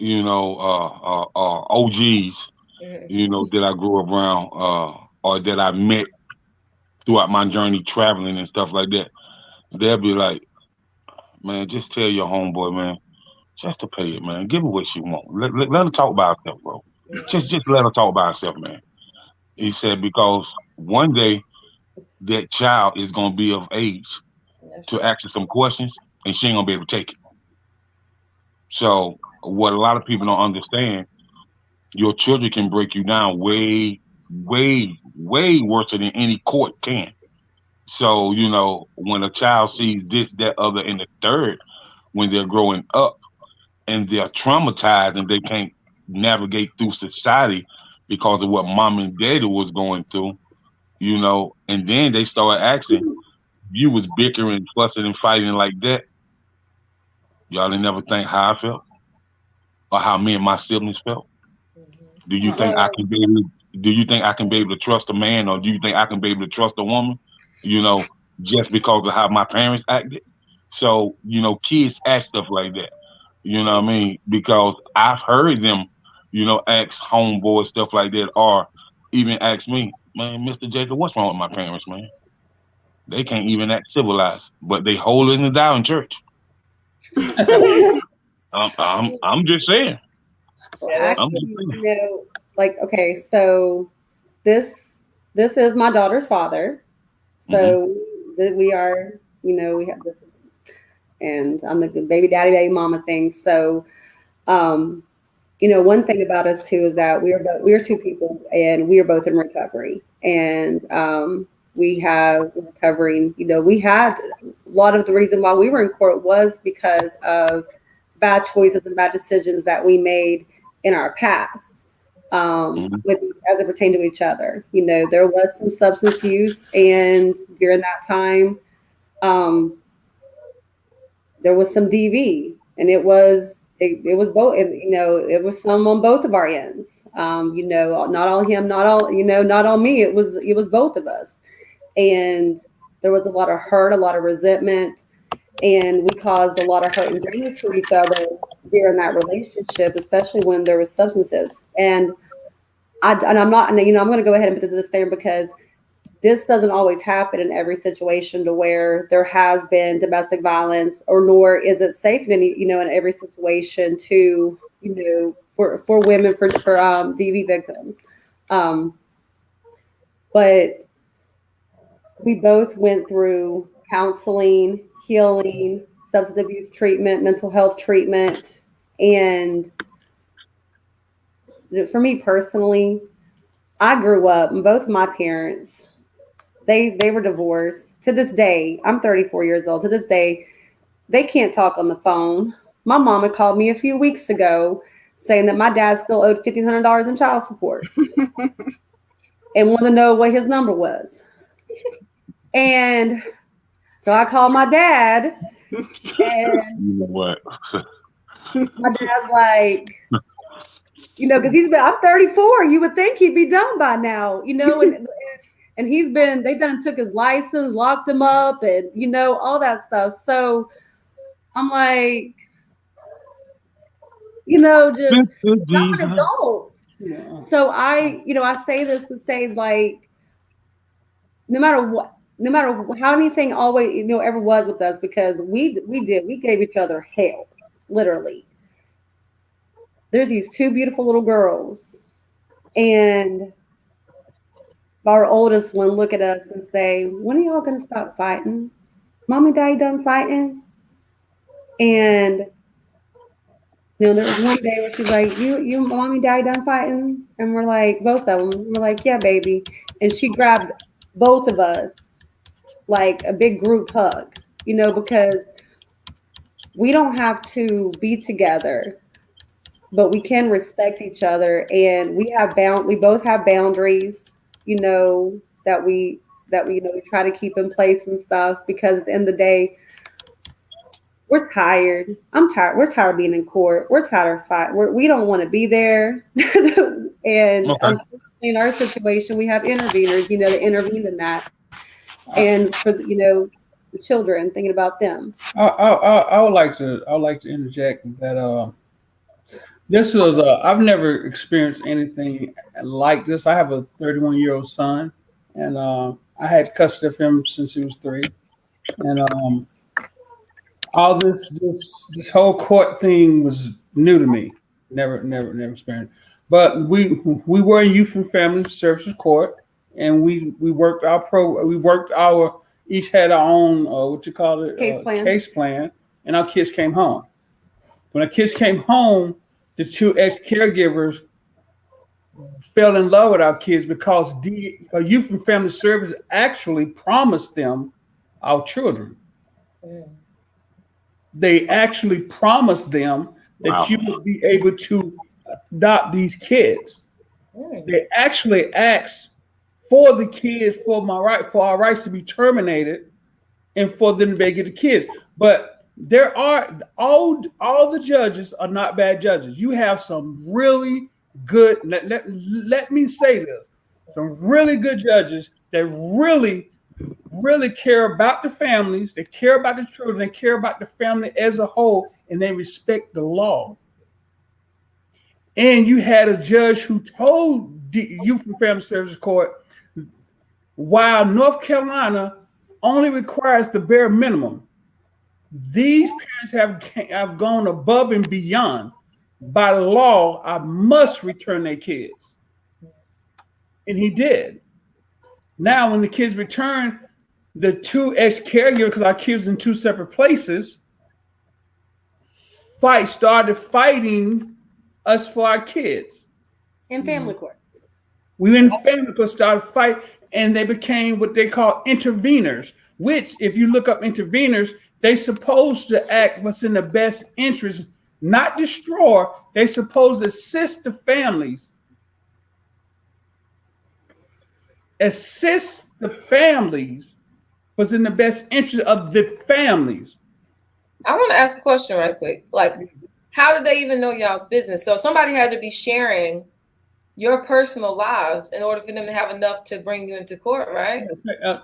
OGs, that I grew up around, or that I met throughout my journey traveling and stuff like that. They'll be like, man, just tell your homeboy, man, just to pay it, man. Give her what she want. Let her talk about herself, bro. Just let her talk about herself, man. He said, because one day that child is gonna be of age to ask her some questions, and she ain't gonna be able to take it. So what a lot of people don't understand, your children can break you down way, way, way worse than any court can. So, when a child sees this, that, other, and the third, when they're growing up and they're traumatized and they can't navigate through society because of what mom and daddy was going through, and then they start asking, you was bickering, fussing, and fighting like that. Y'all didn't never think how I felt or how me and my siblings felt. Do you think I can be able? Do you think I can be able to trust a man, or do you think I can be able to trust a woman? Just because of how my parents acted. So kids ask stuff like that. You know what I mean? Because I've heard them, ask homeboys stuff like that, or even ask me, man, Mr. Jacob, what's wrong with my parents, man? They can't even act civilized, but they holding it down in church. I'm just saying. Actually, okay, so this is my daughter's father. So we are, we have this, and I'm the baby daddy, baby mama thing. So, one thing about us too is that we are two people, and we are both in recovery, and we have recovering. We had a lot of the reason why we were in court was because of bad choices and bad decisions that we made in our past, as it pertained to each other. There was some substance use, and during that time, there was some DV, and it was both. It was some on both of our ends. Not all him, not all me. It was both of us, and there was a lot of hurt, a lot of resentment, and we caused a lot of hurt and damage to each other during that relationship, especially when there was substances. And I'm not, and I'm going to go ahead and put this in a disclaimer because this doesn't always happen in every situation to where there has been domestic violence, or nor is it safe in any, in every situation to, for women, for DV victims. But we both went through counseling, healing, substance abuse treatment, mental health treatment. And for me personally, I grew up, and both my parents, they were divorced. To this day, I'm 34 years old. To this day, they can't talk on the phone. My mama called me a few weeks ago saying that my dad still owed $1,500 in child support and wanted to know what his number was. And so I called my dad, and What? my dad's like, because I'm 34. You would think he'd be done by now, and they done took his license, locked him up, and all that stuff. So I'm like, just I'm an adult. Yeah. So I say this to say, like, no matter how anything always ever was with us, because we gave each other hell, literally. There's these two beautiful little girls, and our oldest one look at us and say, "When are y'all gonna stop fighting? Mommy, Daddy done fighting?" And there was one day where she's like, "You, Mommy, Daddy done fighting?" And we're like, both of them, we're like, "Yeah, baby." And she grabbed both of us like a big group hug, because we don't have to be together, but we can respect each other, and we both have boundaries, that we we try to keep in place and stuff, because at the end of the day, we're tired. I'm tired. We're tired of being in court. We're tired of fight. We don't want to be there. And Okay. in our situation, we have interveners, that intervene in that, and for the children, thinking about them. I would like to interject that this was I've never experienced anything like this. I have a 31-year-old son, and I had custody of him since he was 3, and all this whole court thing was new to me. Never experienced. But we were in Youth and Family Services Court, and we worked our each had our own case plan, and our kids came home. When our kids came home, the two ex-caregivers fell in love with our kids because the Youth and Family Service actually promised them our children. They actually promised them that you would be able to adopt these kids. They actually asked for the kids, for our rights to be terminated, and for them to be able to get the kids. But there are all the judges are not bad judges. You have some really good. Let me say this: some really good judges that really care about the families, they care about the children, they care about the family as a whole, and they respect the law. And you had a judge who told the Youth and Family Services Court, while North Carolina only requires the bare minimum, these parents have gone above and beyond. By law, I must return their kids. And he did. Now, when the kids return, the two ex-caregivers, because our kids in 2 separate places, started fighting us for our kids. In family court. We in family court started fighting, and they became what they call interveners, which, if you look up interveners, they supposed to act what's in the best interest, not destroy. They supposed to assist the families. Assist the families was in the best interest of the families. I want to ask a question right quick. Like, how did they even know y'all's business? So somebody had to be sharing your personal lives in order for them to have enough to bring you into court, right?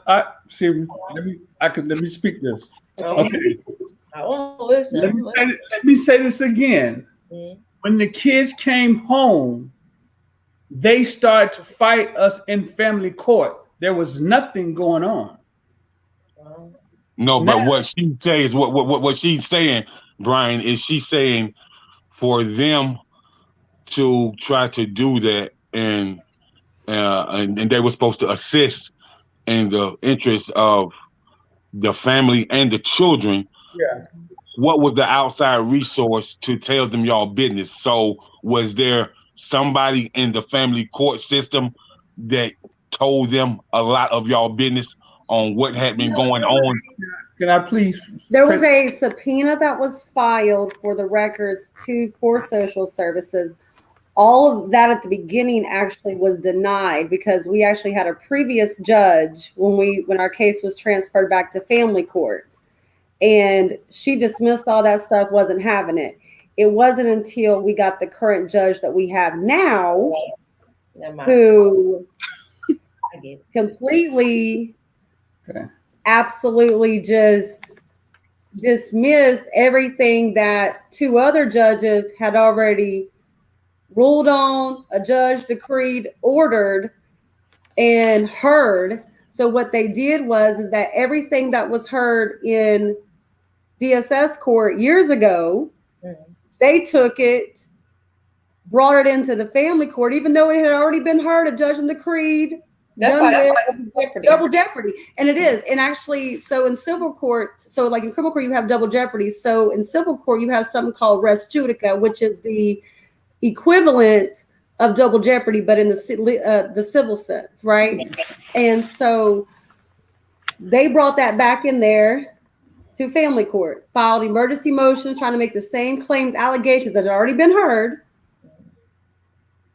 I see. Let me speak this. Okay. I won't listen. Let me say this again. Mm-hmm. When the kids came home, they started to fight us in family court. There was nothing going on. No, Now, but what she says, what she's saying, Brian, is she's saying for them to try to do that, and they were supposed to assist in the interest of the family and the children. yeah. What was the outside resource to tell them y'all business? So was there somebody in the family court system that told them a lot of y'all business on what had been going on? Can I please? There was a subpoena that was filed for the records for social services. All of that at the beginning actually was denied because we actually had a previous judge when our case was transferred back to family court, and she dismissed all that stuff, wasn't having it. It wasn't until we got the current judge that we have now, who completely, absolutely just dismissed everything that two other judges had already ruled on, a judge decreed, ordered, and heard. So what they did is that everything that was heard in DSS court years ago, they took it, brought it into the family court, even though it had already been heard, a judge decreed. That's like double jeopardy. And it is. And actually, so in civil court, so like in criminal court, you have double jeopardy. So in civil court, you have something called res judica, which is the equivalent of double jeopardy, but in the civil sense, right? And so they brought that back in there to family court, filed emergency motions, trying to make the same claims, allegations that had already been heard.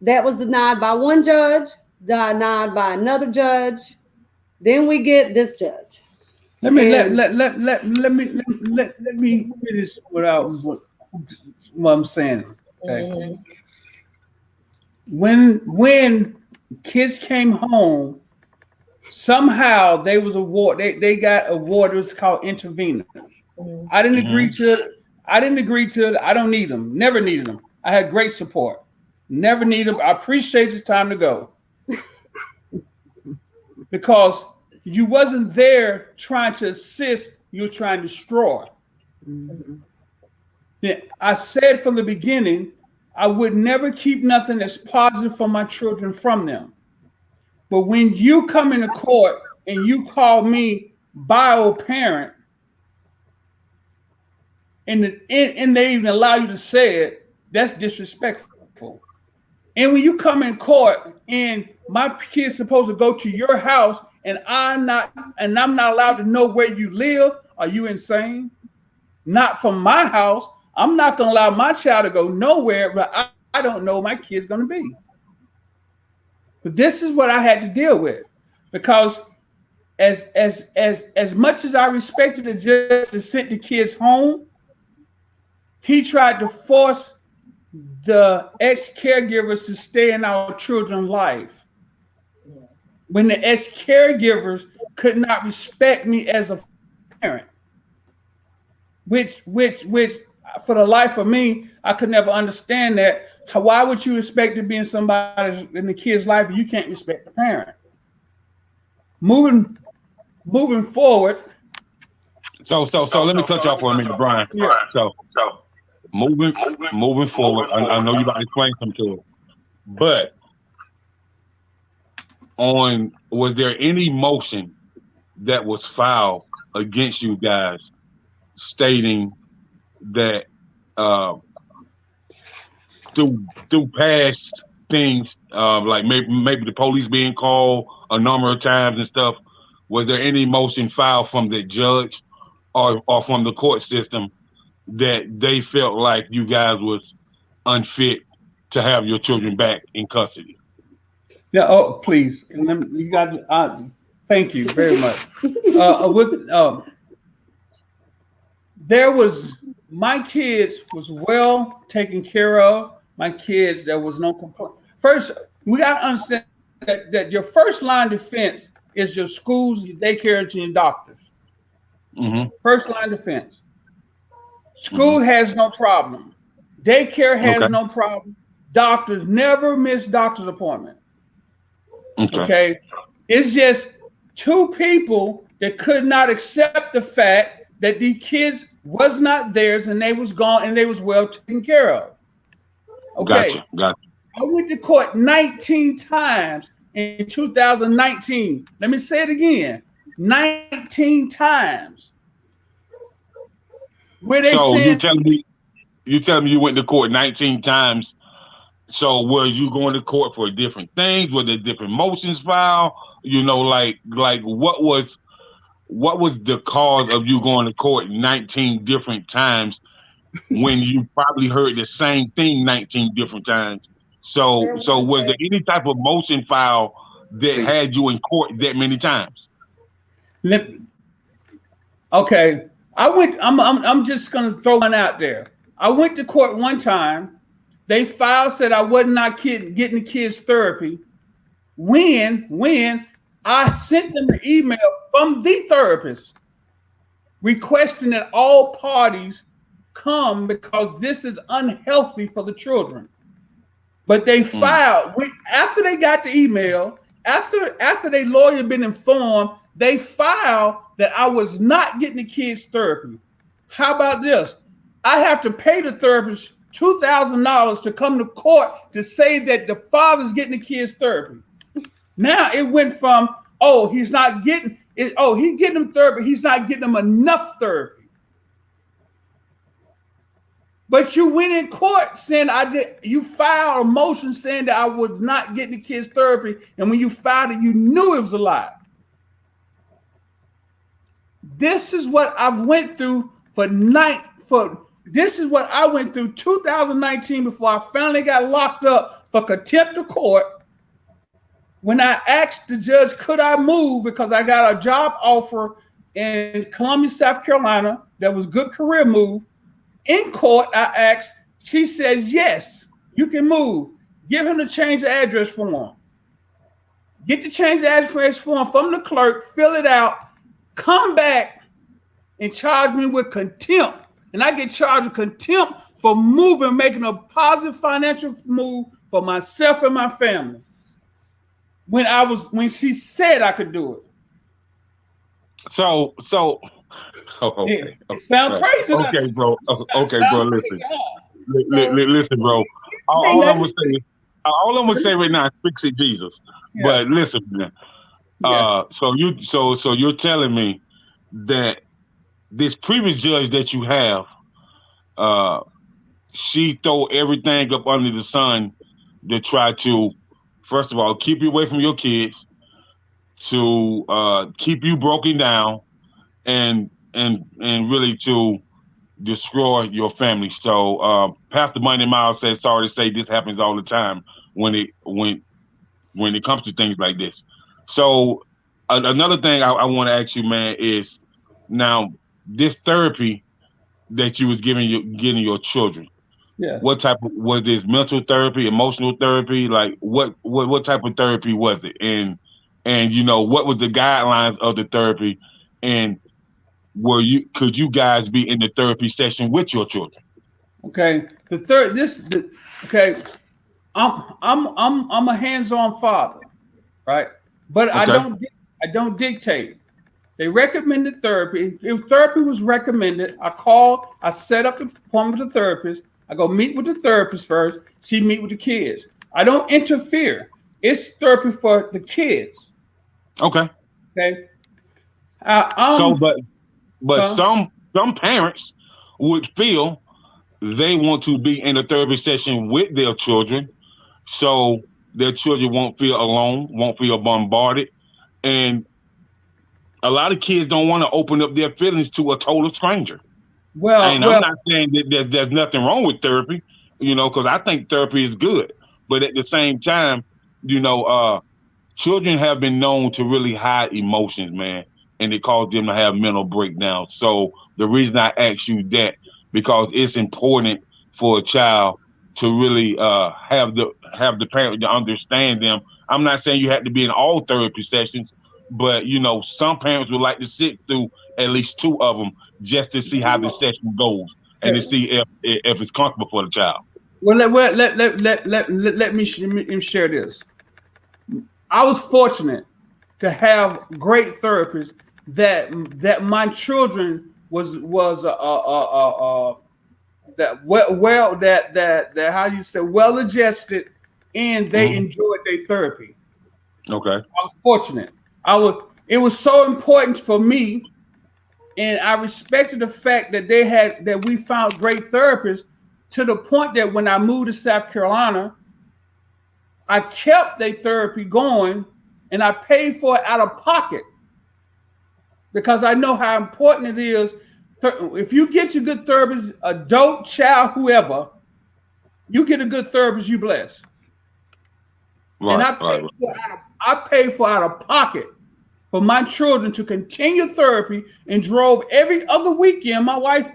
That was denied by one judge, denied by another judge. Then we get this judge. Let me finish what I'm saying. Okay. Mm-hmm. When kids came home, somehow they was they got awarded what's called interveners. Mm-hmm. I didn't agree to it. I don't need them. Never needed them. I had great support. Never need them. I appreciate the time to go. Because you wasn't there trying to assist, you're trying to destroy. Mm-hmm. Yeah, I said from the beginning, I would never keep nothing that's positive for my children from them. But when you come into court and you call me bio parent, and they even allow you to say it, that's disrespectful. And when you come in court and my kid's supposed to go to your house and I'm not allowed to know where you live, are you insane? Not from my house. I'm not going to allow my child to go nowhere, but I don't know where my kid's going to be. But this is what I had to deal with, because as much as I respected the judge that sent the kids home, he tried to force the ex-caregivers to stay in our children's life. When the ex-caregivers could not respect me as a parent, which for the life of me, I could never understand that. Why would you expect to be in somebody in the kid's life if you can't respect the parent? Moving forward. So let me cut you off for a minute, Brian. Yeah. So moving forward, I know you about to explain something to it, but was there any motion that was filed against you guys stating that through past things, like maybe the police being called a number of times and stuff, was there any motion filed from the judge or from the court system that they felt like you guys was unfit to have your children back in custody? Yeah. Oh, please. You got. Thank you very much. There was, my kids was well taken care of. My kids, there was no complaint. First, we got to understand that your first line of defense is your schools, your daycare, and your doctors. Mm-hmm. First line defense. School has no problem. Daycare has Okay. no problem. Doctors never miss doctor's appointment. Okay. Okay. It's just two people that could not accept the fact that the kids was not theirs and they was gone and they was well taken care of. Okay. Gotcha. I went to court 19 times in 2019. Let me say it again. 19 times. Where they So said you telling me you went to court 19 times. So were you going to court for different things? Were there different motions filed? You know, like what was the cause of you going to court 19 different times when you probably heard the same thing 19 different times? So was there any type of motion file that had you in court that many times? Okay. I'm just gonna throw one out there. I went to court one time. They filed said I was not getting the kids therapy. When I sent them an email from the therapist requesting that all parties come because this is unhealthy for the children. But they filed after they got the email, after their lawyer been informed, they filed that I was not getting the kids therapy. How about this? I have to pay the therapist $2,000 to come to court to say that the father's getting the kids therapy. Now it went from, he's not getting it. He's getting them therapy. He's not getting them enough therapy. But you went in court saying you filed a motion saying that I was not getting the kids therapy. And when you filed it, you knew it was a lie. This is what I've went through this is what I went through 2019 before I finally got locked up for contempt of court. When I asked the judge, could I move because I got a job offer in Columbia, South Carolina, that was a good career move. In court, I asked, she said, yes, you can move. Give him the change the address form. Get the change the address form from the clerk, fill it out, come back and charge me with contempt. And I get charged with contempt for making a positive financial move for myself and my family. When she said I could do it. So okay. Sounds crazy. Okay, bro. Okay, bro. Listen. Listen, bro. All I'm gonna say right now is fix it, Jesus. Yeah. But listen, man. So you're telling me that this previous judge that you have, she throw everything up under the sun to try to, first of all, keep you away from your kids, to keep you broken down, and really to destroy your family. So Pastor Money Miles says, sorry to say this happens all the time when it comes to things like this. So another thing I want to ask you, man, is now this therapy that you was getting your children. Yeah. What type of, was this mental therapy, emotional therapy? Like what type of therapy was it? And you know, what was the guidelines of the therapy? And could you guys be in the therapy session with your children? Okay. I'm a hands-on father, right? But okay. I don't dictate. They recommended therapy. If therapy was recommended, I set up the appointment with the therapist. I go meet with the therapist first. She meet with the kids. I don't interfere. It's therapy for the kids. Okay. Okay. But some parents would feel they want to be in a therapy session with their children, so their children won't feel alone, won't feel bombarded, and a lot of kids don't want to open up their feelings to a total stranger. I'm not saying that there's nothing wrong with therapy, you know, because I think therapy is good. But at the same time, you know, children have been known to really hide emotions, man, and it caused them to have mental breakdowns. So the reason I ask you that, because it's important for a child to really have the parent to understand them. I'm not saying you have to be in all therapy sessions, but you know, some parents would like to sit through at least 2 of them just to see how the session goes and to see if it's comfortable for the child. Well, let me share this. I was fortunate to have great therapists that my children was that how you say well adjusted, and they enjoyed their therapy. Okay. I was fortunate. It was so important for me, and I respected the fact that we found great therapists, to the point that when I moved to South Carolina, I kept their therapy going, and I paid for it out of pocket because I know how important it is. If you get your good therapist, adult, child, whoever, you get a good therapist, you bless. Right, and I paid for out of pocket for my children to continue therapy, and drove every other weekend. My wife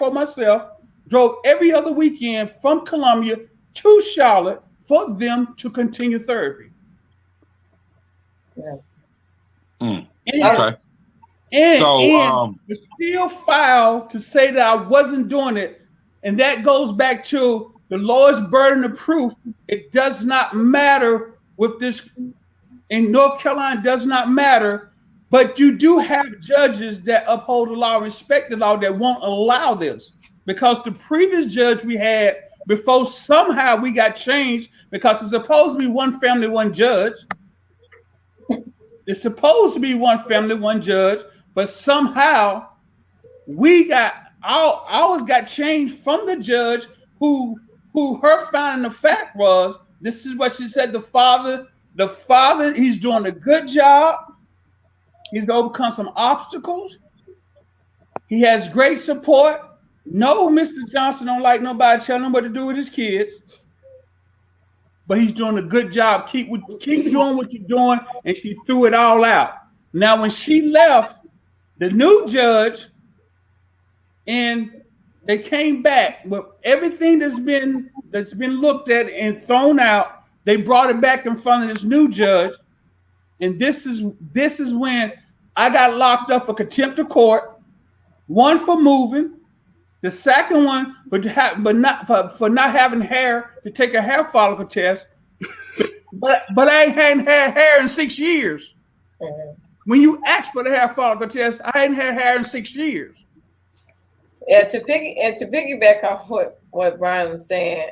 or myself drove every other weekend from Columbia to Charlotte for them to continue therapy. Yeah. Okay. And still filed to say that I wasn't doing it. And that goes back to the lowest burden of proof. It does not matter with this in North Carolina, does not matter. But you do have judges that uphold the law, respect the law, that won't allow this. Because the previous judge we had before, somehow we got changed, because it's supposed to be one family, one judge. It's supposed to be one family, one judge, but somehow ours got changed from the judge who her finding the fact was, this is what she said, the father, he's doing a good job. He's overcome some obstacles. He has great support. No, Mr. Johnson don't like nobody telling him what to do with his kids. But he's doing a good job. Keep doing what you're doing. And she threw it all out. Now, when she left, the new judge, and they came back with everything that's been looked at and thrown out. They brought it back in front of this new judge. And this is when I got locked up for contempt of court, one for moving, the second one for not having hair to take a hair follicle test, but I hadn't had hair in 6 years. When you asked for the hair follicle test, I hadn't had hair in 6 years. Yeah, to piggyback off what Brian was saying,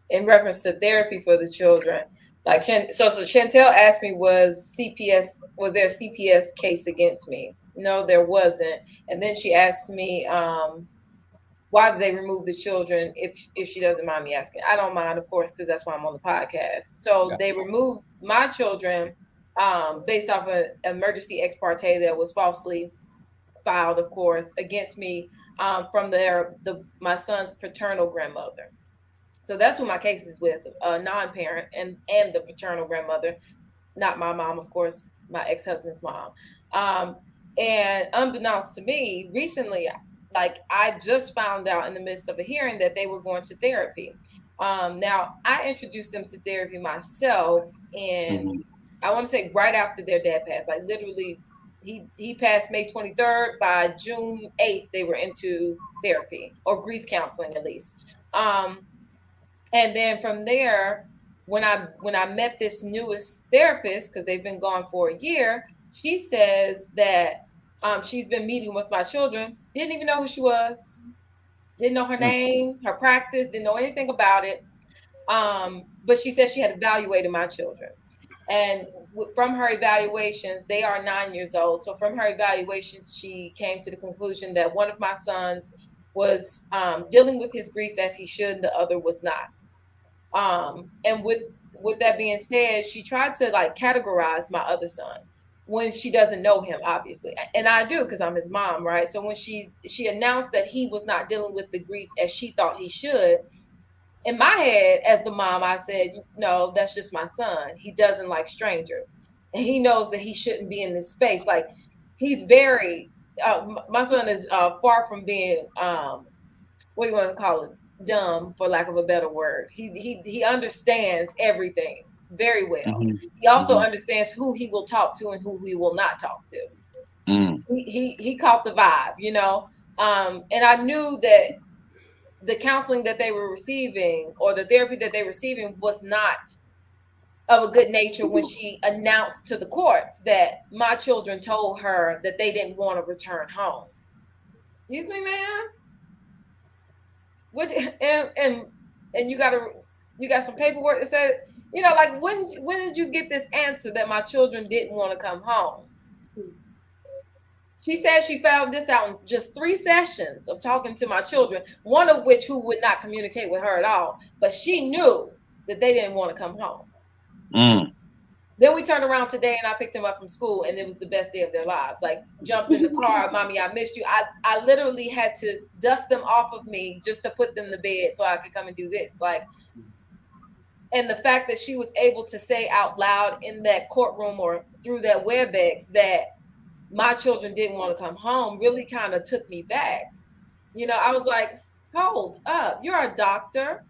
in reference to therapy for the children, like so Chantel asked me, was there a CPS case against me? No, there wasn't. And then she asked me, why did they remove the children? If she doesn't mind me asking, I don't mind, of course, because that's why I'm on the podcast. So yeah. They removed my children based off an emergency ex parte that was falsely filed, of course, against me from my son's paternal grandmother. So that's who my case is with, a non-parent and the paternal grandmother, not my mom, of course, my ex-husband's mom. And unbeknownst to me, recently, like I just found out in the midst of a hearing that they were going to therapy. Now, I introduced them to therapy myself, and I want to say right after their dad passed, like literally, he passed May 23rd. By June 8th, they were into therapy or grief counseling, at least. And then from there, when I met this newest therapist, because they've been gone for a year, she says that she's been meeting with my children, didn't even know who she was, didn't know her name, her practice, didn't know anything about it. But she said she had evaluated my children. And from her evaluations, they are 9 years old. So from her evaluations, she came to the conclusion that one of my sons was dealing with his grief as he should, and the other was not. And with that being said, she tried to like categorize my other son when she doesn't know him, obviously. And I do, because I'm his mom, right? So when she announced that he was not dealing with the grief as she thought he should, in my head, as the mom, I said, no, that's just my son. He doesn't like strangers. And he knows that he shouldn't be in this space. Like, he's very, my son is far from being, what do you want to call it? Dumb, for lack of a better word. He understands everything very well. He also understands who he will talk to and who he will not talk to. He caught the vibe, you know. And I knew that the counseling that they were receiving or the therapy that they were receiving was not of a good nature when she announced to the courts that my children told her that they didn't want to return home. Excuse me, ma'am. What? And you got some paperwork that said, you know, like when did you get this answer that my children didn't want to come home? She said she found this out in just 3 sessions of talking to my children, one of which who would not communicate with her at all. But she knew that they didn't want to come home. Then we turned around today and I picked them up from school and it was the best day of their lives. Like jumped in the car, mommy, I missed you. I literally had to dust them off of me just to put them to bed so I could come and do this. Like, and the fact that she was able to say out loud in that courtroom or through that WebEx that my children didn't want to come home really kind of took me back. You know, I was like, hold up, you're a doctor.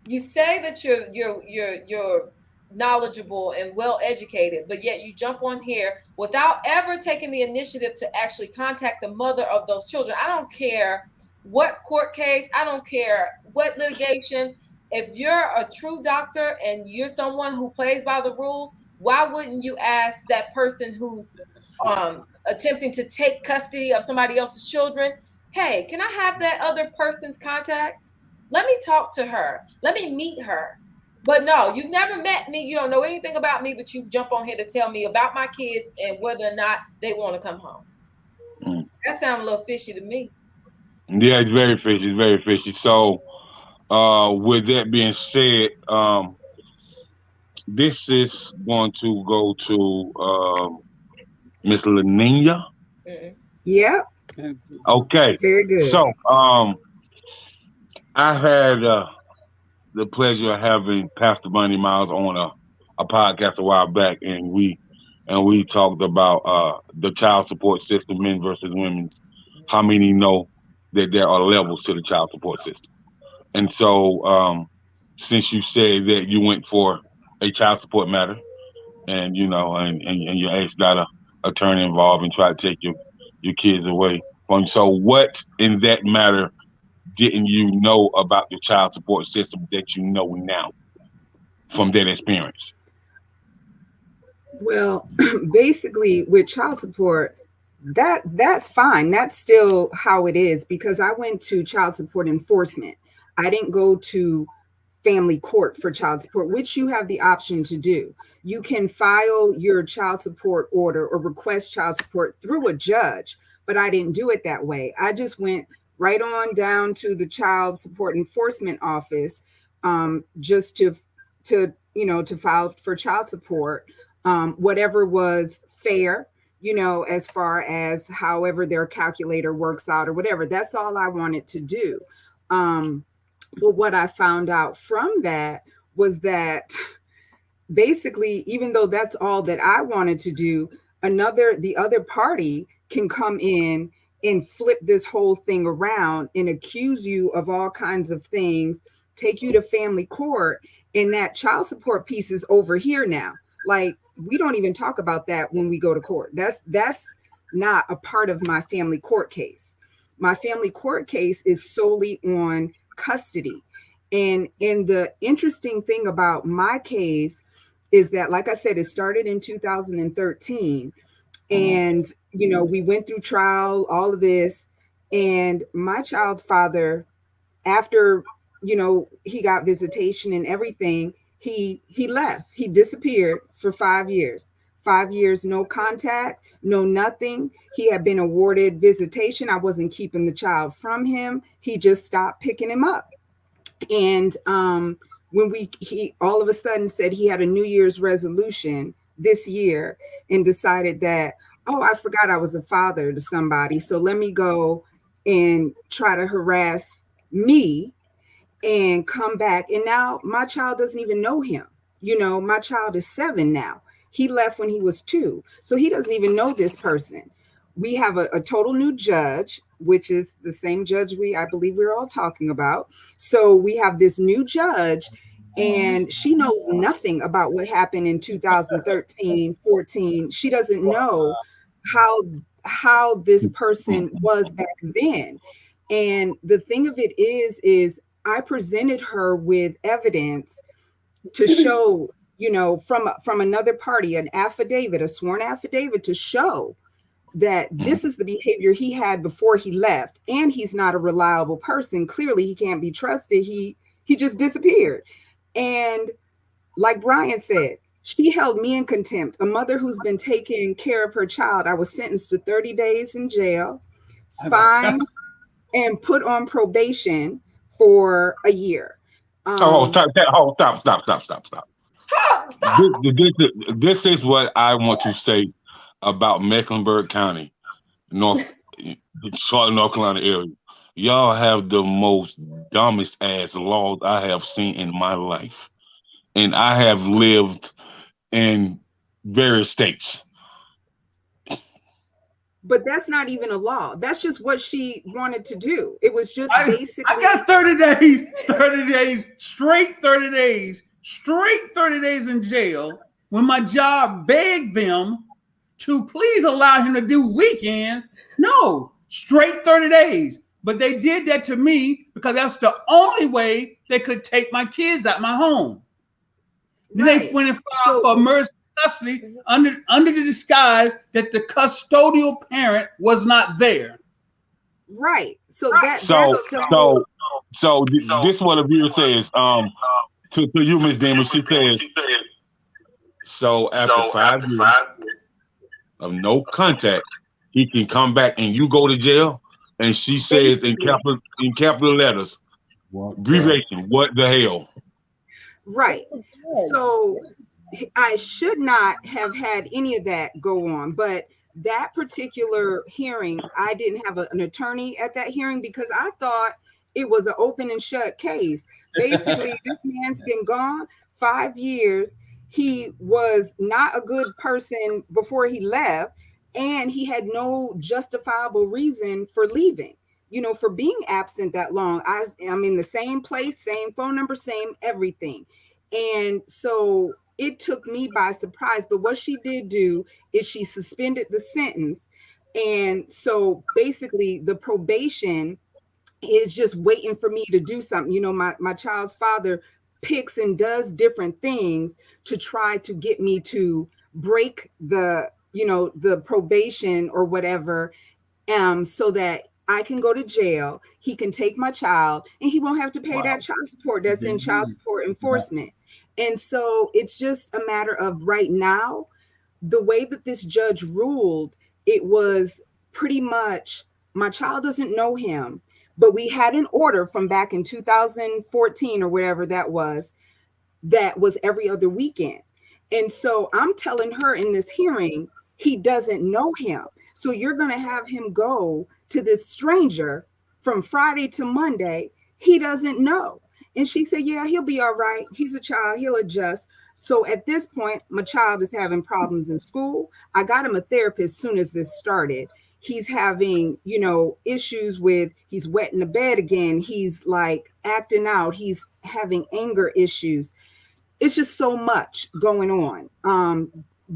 You say that you're knowledgeable and well educated, but yet you jump on here without ever taking the initiative to actually contact the mother of those children. I don't care what court case, I don't care what litigation. If you're a true doctor and you're someone who plays by the rules, why wouldn't you ask that person who's attempting to take custody of somebody else's children, hey, can I have that other person's contact? Let me talk to her. Let me meet her. But no, you've never met me. You don't know anything about me, but you jump on here to tell me about my kids and whether or not they want to come home. That sounds a little fishy to me. Yeah, it's very fishy. It's very fishy. So, with that being said, this is going to go to Miss LaNinia. Yep. Okay. Very good. So, I had the pleasure of having Pastor Bunny Miles on a podcast a while back, and we talked about the child support system, men versus women. How many know that there are levels to the child support system? And so, since you said that you went for a child support matter, and you know, and your ex got a attorney involved and tried to take your kids away from you. So, what in that matter didn't you know about the child support system that you know now from that experience? Well, basically with child support, that's fine. That's still how it is because I went to child support enforcement. I didn't go to family court for child support, which you have the option to do. You can file your child support order or request child support through a judge, but I didn't do it that way. I just went right on down to the child support enforcement office, just to file for child support, whatever was fair, as far as however their calculator works out or whatever. That's all I wanted to do. But what I found out from that was that basically, even though that's all that I wanted to do, the other party can come in and flip this whole thing around and accuse you of all kinds of things, take you to family court, and that child support piece is over here now. Like, we don't even talk about that when we go to court. That's not a part of my family court case. My family court case is solely on custody. And the interesting thing about my case is that, like I said, it started in 2013. And, we went through trial, all of this. And my child's father, after, he got visitation and everything, he left. He disappeared for 5 years. 5 years, no contact, no nothing. He had been awarded visitation. I wasn't keeping the child from him. He just stopped picking him up. And when he all of a sudden said he had a New Year's resolution this year and decided that, oh, I forgot I was a father to somebody, so let me go and try to harass me and come back. And now my child doesn't even know him. My child is 7 now. He left when he was 2. So he doesn't even know this person. We have a total new judge, which is the same judge I believe we're all talking about. So we have this new judge, and she knows nothing about what happened in 2013, 14. She doesn't know how this person was back then. And the thing of it is I presented her with evidence to show, from another party, an affidavit, a sworn affidavit to show that this is the behavior he had before he left, and he's not a reliable person. Clearly he can't be trusted. He just disappeared. And like Brian said, she held me in contempt, a mother who's been taking care of her child. I was sentenced to 30 days in jail, fined, and put on probation for a year. Stop. This is what I want to say about Mecklenburg County, Charlotte, North Carolina area. Y'all have the most dumbest ass laws I have seen in my life. And I have lived in various states. But that's not even a law. That's just what she wanted to do. It was just basically. I got 30 days, straight 30 days in jail when my job begged them to please allow him to do weekends. No, straight 30 days. But they did that to me because that's the only way they could take my kids out my home. Then they went and filed for emergency custody under the disguise that the custodial parent was not there. Right. So this is what a viewer says. To you, Ms. Deamer, she says. So after 5 years of no contact, he can come back and you go to jail. And she says in capital letters, abbreviation, what the hell? Right. So I should not have had any of that go on, but that particular hearing, I didn't have an attorney at that hearing because I thought it was an open and shut case. Basically, this man's been gone 5 years. He was not a good person before he left, and he had no justifiable reason for leaving, for being absent that long. I'm in the same place, same phone number, same everything. And so it took me by surprise. But what she did do is she suspended the sentence. And so basically the probation is just waiting for me to do something. My child's father picks and does different things to try to get me to break the probation or whatever, so that I can go to jail. He can take my child and he won't have to pay that child support that's in child support enforcement. And so it's just a matter of right now, the way that this judge ruled, it was pretty much my child doesn't know him, but we had an order from back in 2014 or whatever that was every other weekend. And so I'm telling her in this hearing, he doesn't know him. So you're going to have him go to this stranger from Friday to Monday. He doesn't know. And she said, yeah, he'll be all right. He's a child. He'll adjust. So at this point, my child is having problems in school. I got him a therapist as soon as this started. He's having, issues with, he's wetting the bed again. He's like acting out. He's having anger issues. It's just so much going on.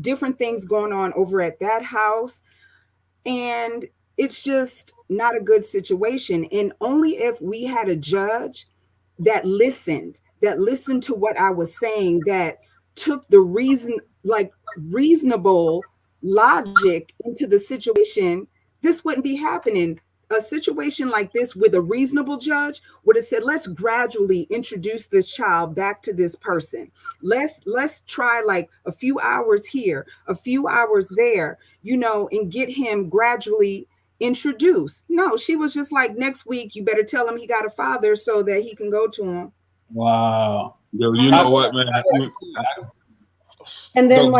Different things going on over at that house. And it's just not a good situation. And only if we had a judge that listened to what I was saying, that took the reasonable logic into the situation, this wouldn't be happening. A situation like this with a reasonable judge would have said, let's gradually introduce this child back to this person. Let's try like a few hours here, a few hours there, and get him gradually introduced. No, she was just like, next week, you better tell him he got a father so that he can go to him. Wow. Yo, you know what, man? And then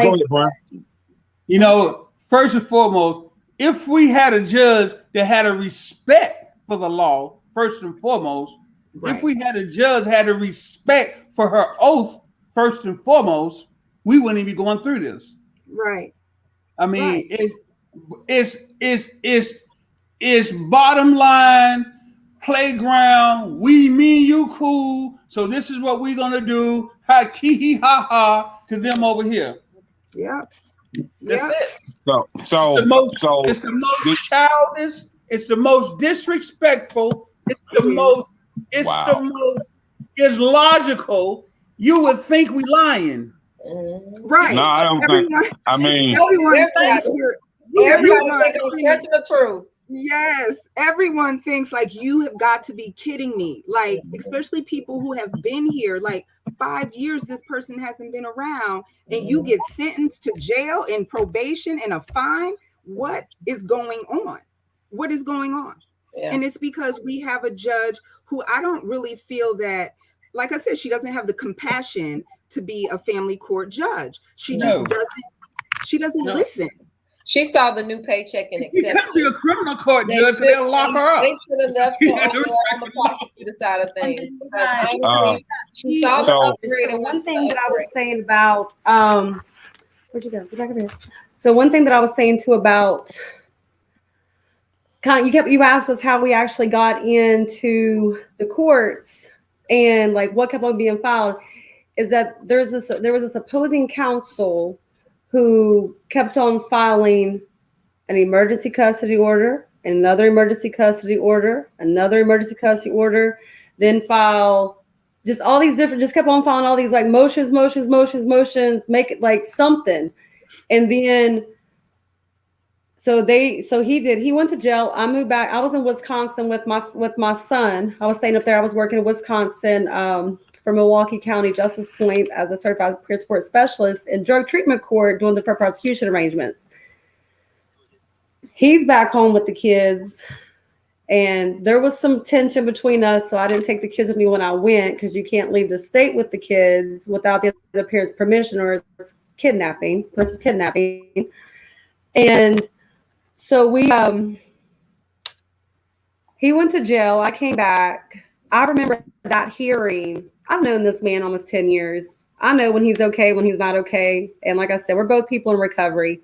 first and foremost, if we had a judge that had a respect for the law, first and foremost, if we had a judge that had a respect for her oath, first and foremost, we wouldn't even be going through this. Right. I mean, it's bottom line playground. Me and you cool. So this is what we're gonna do. Ha ha ha to them over here. Yeah. That's Yep. it. So It's the most, it's the most this- childish. It's the most disrespectful. It's the most. It's Wow. the most illogical. You would think we lying. Right. No, I don't think. I mean, Everyone thinks Everybody. we're Everybody everyone think I'm thinks- stretching the truth. Yes, everyone thinks like you have got to be kidding me. Like, especially people who have been here like 5 years, this person hasn't been around, and you get sentenced to jail and probation and a fine. What is going on? What is going on? Yeah. And it's because we have a judge who I don't really feel that, like I said, she doesn't have the compassion to be a family court judge. She just doesn't No. listen. She saw the new paycheck and She accepted couldn't be a it. criminal court They judge because they'll lock her up. They should have left her on the prosecutor side of things. Because honestly, she saw the upgrade and one thing that I was saying about where'd you go? Get back over here. So one thing that I was saying too about you asked us how we actually got into the courts and like what kept on being filed is that there was this opposing counsel who kept on filing an emergency custody order, another emergency custody order, another emergency custody order, then file just all these different, just kept on filing all these like motions, make it like something. And then, he went to jail. I moved back. I was in Wisconsin with my son. I was staying up there. I was working in Wisconsin, for Milwaukee County Justice Point as a certified peer support specialist in drug treatment court doing the prosecution arrangements. He's back home with the kids, and there was some tension between us, so I didn't take the kids with me when I went because you can't leave the state with the kids without the other parent's permission or it's kidnapping. And so he went to jail. I came back. I remember that hearing. I've known this man almost 10 years. I know when he's okay, when he's not okay. And like I said, we're both people in recovery.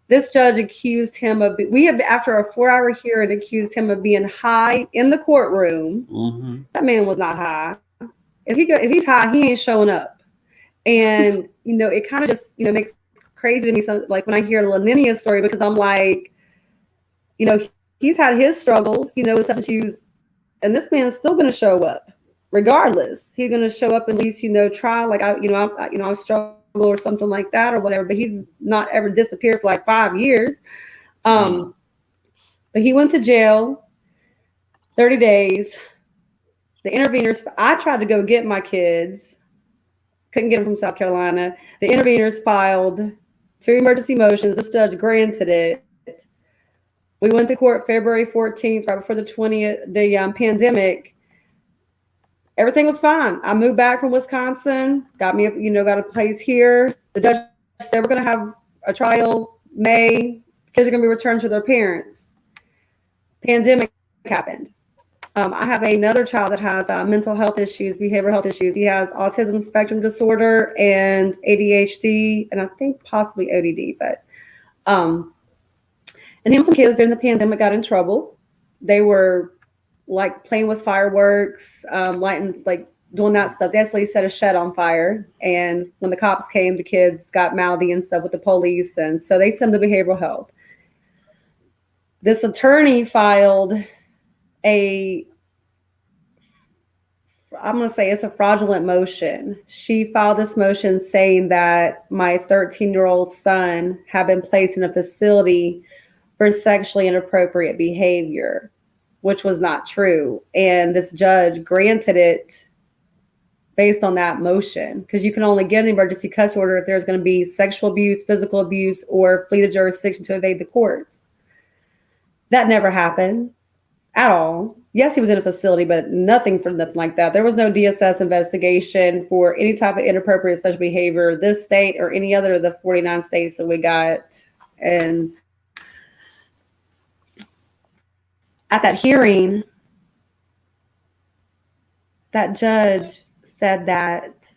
This judge accused him of, after a 4-hour hearing, accused him of being high in the courtroom. Mm-hmm. That man was not high. If he's high, he ain't showing up. And, it kind of just, makes it crazy to me. So, like when I hear LaNinia's story, because I'm like, he's had his struggles, with substance use, and this man's still going to show up regardless. He's going to show up at least, try like I struggle or something like that or whatever, but he's not ever disappeared for like 5 years. But he went to jail 30 days. The interveners, I tried to go get my kids, couldn't get them from South Carolina. The interveners filed 2 emergency motions. This judge granted it. We went to court February 14th, right before the pandemic. Everything was fine. I moved back from Wisconsin, got a place here. The judge said we're going to have a trial May. Kids are going to be returned to their parents. Pandemic happened. I have another child that has mental health issues, behavioral health issues. He has autism spectrum disorder and ADHD, and I think possibly ODD. But and him and some kids during the pandemic got in trouble. They were like playing with fireworks, lighting, like doing that stuff. They actually set a shed on fire. And when the cops came, the kids got mouthy and stuff with the police. And so they sent them to behavioral health. This attorney filed I'm going to say it's a fraudulent motion. She filed this motion saying that my 13-year-old son had been placed in a facility for sexually inappropriate behavior, which was not true. And this judge granted it based on that motion, because you can only get an emergency custody order if there's going to be sexual abuse, physical abuse, or flee the jurisdiction to evade the courts. That never happened at all. Yes, he was in a facility, but nothing like that. There was no DSS investigation for any type of inappropriate sexual behavior, this state or any other of the 49 states that we got. And at that hearing, that judge said that,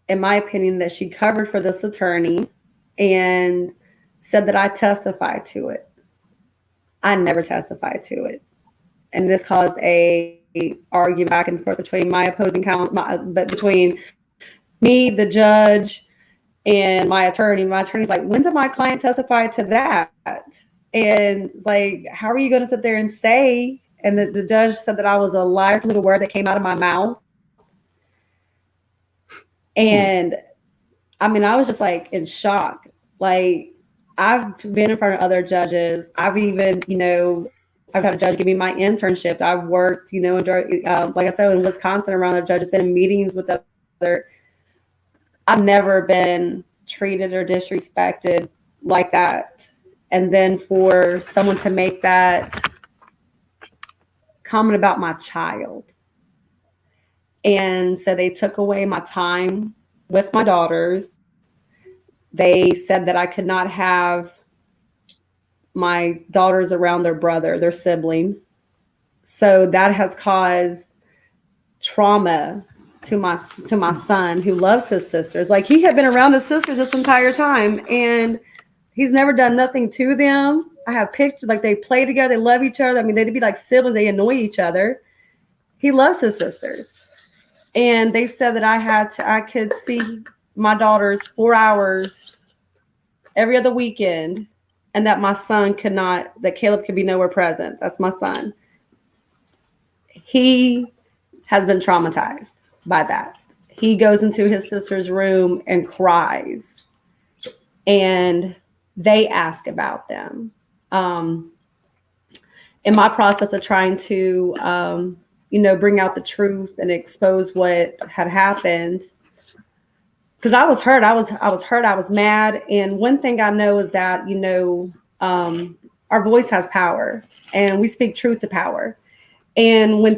in my opinion, that she covered for this attorney and said that I testified to it. I never testified to it. And this caused a argument back and forth between my opposing counsel, but between me, the judge, And my attorney's like, when did my client testify to that? And like, how are you going to sit there and say? And the judge said that I was a liar to the word that came out of my mouth. And I mean, I was just like in shock. Like, I've been in front of other judges. I've even, I've had a judge give me my internship. I've worked, like I said, in Wisconsin around other judges, been in meetings with other. I've never been treated or disrespected like that. And then for someone to make that comment about my child. And so they took away my time with my daughters. They said that I could not have my daughters around their brother, their sibling. So that has caused trauma to my son, who loves his sisters. Like, he had been around his sisters this entire time, and he's never done nothing to them. I have pictures, like, they play together, they love each other. I mean, they'd be like siblings, they annoy each other. He loves his sisters. And they said that I could see my daughters 4 hours every other weekend, and that my son that Caleb could be nowhere present. That's my son. He has been traumatized by that. He goes into his sister's room and cries, and they ask about them. In my process of trying to, bring out the truth and expose what had happened, because I was hurt. I was hurt. I was mad. And one thing I know is that, our voice has power, and we speak truth to power. And when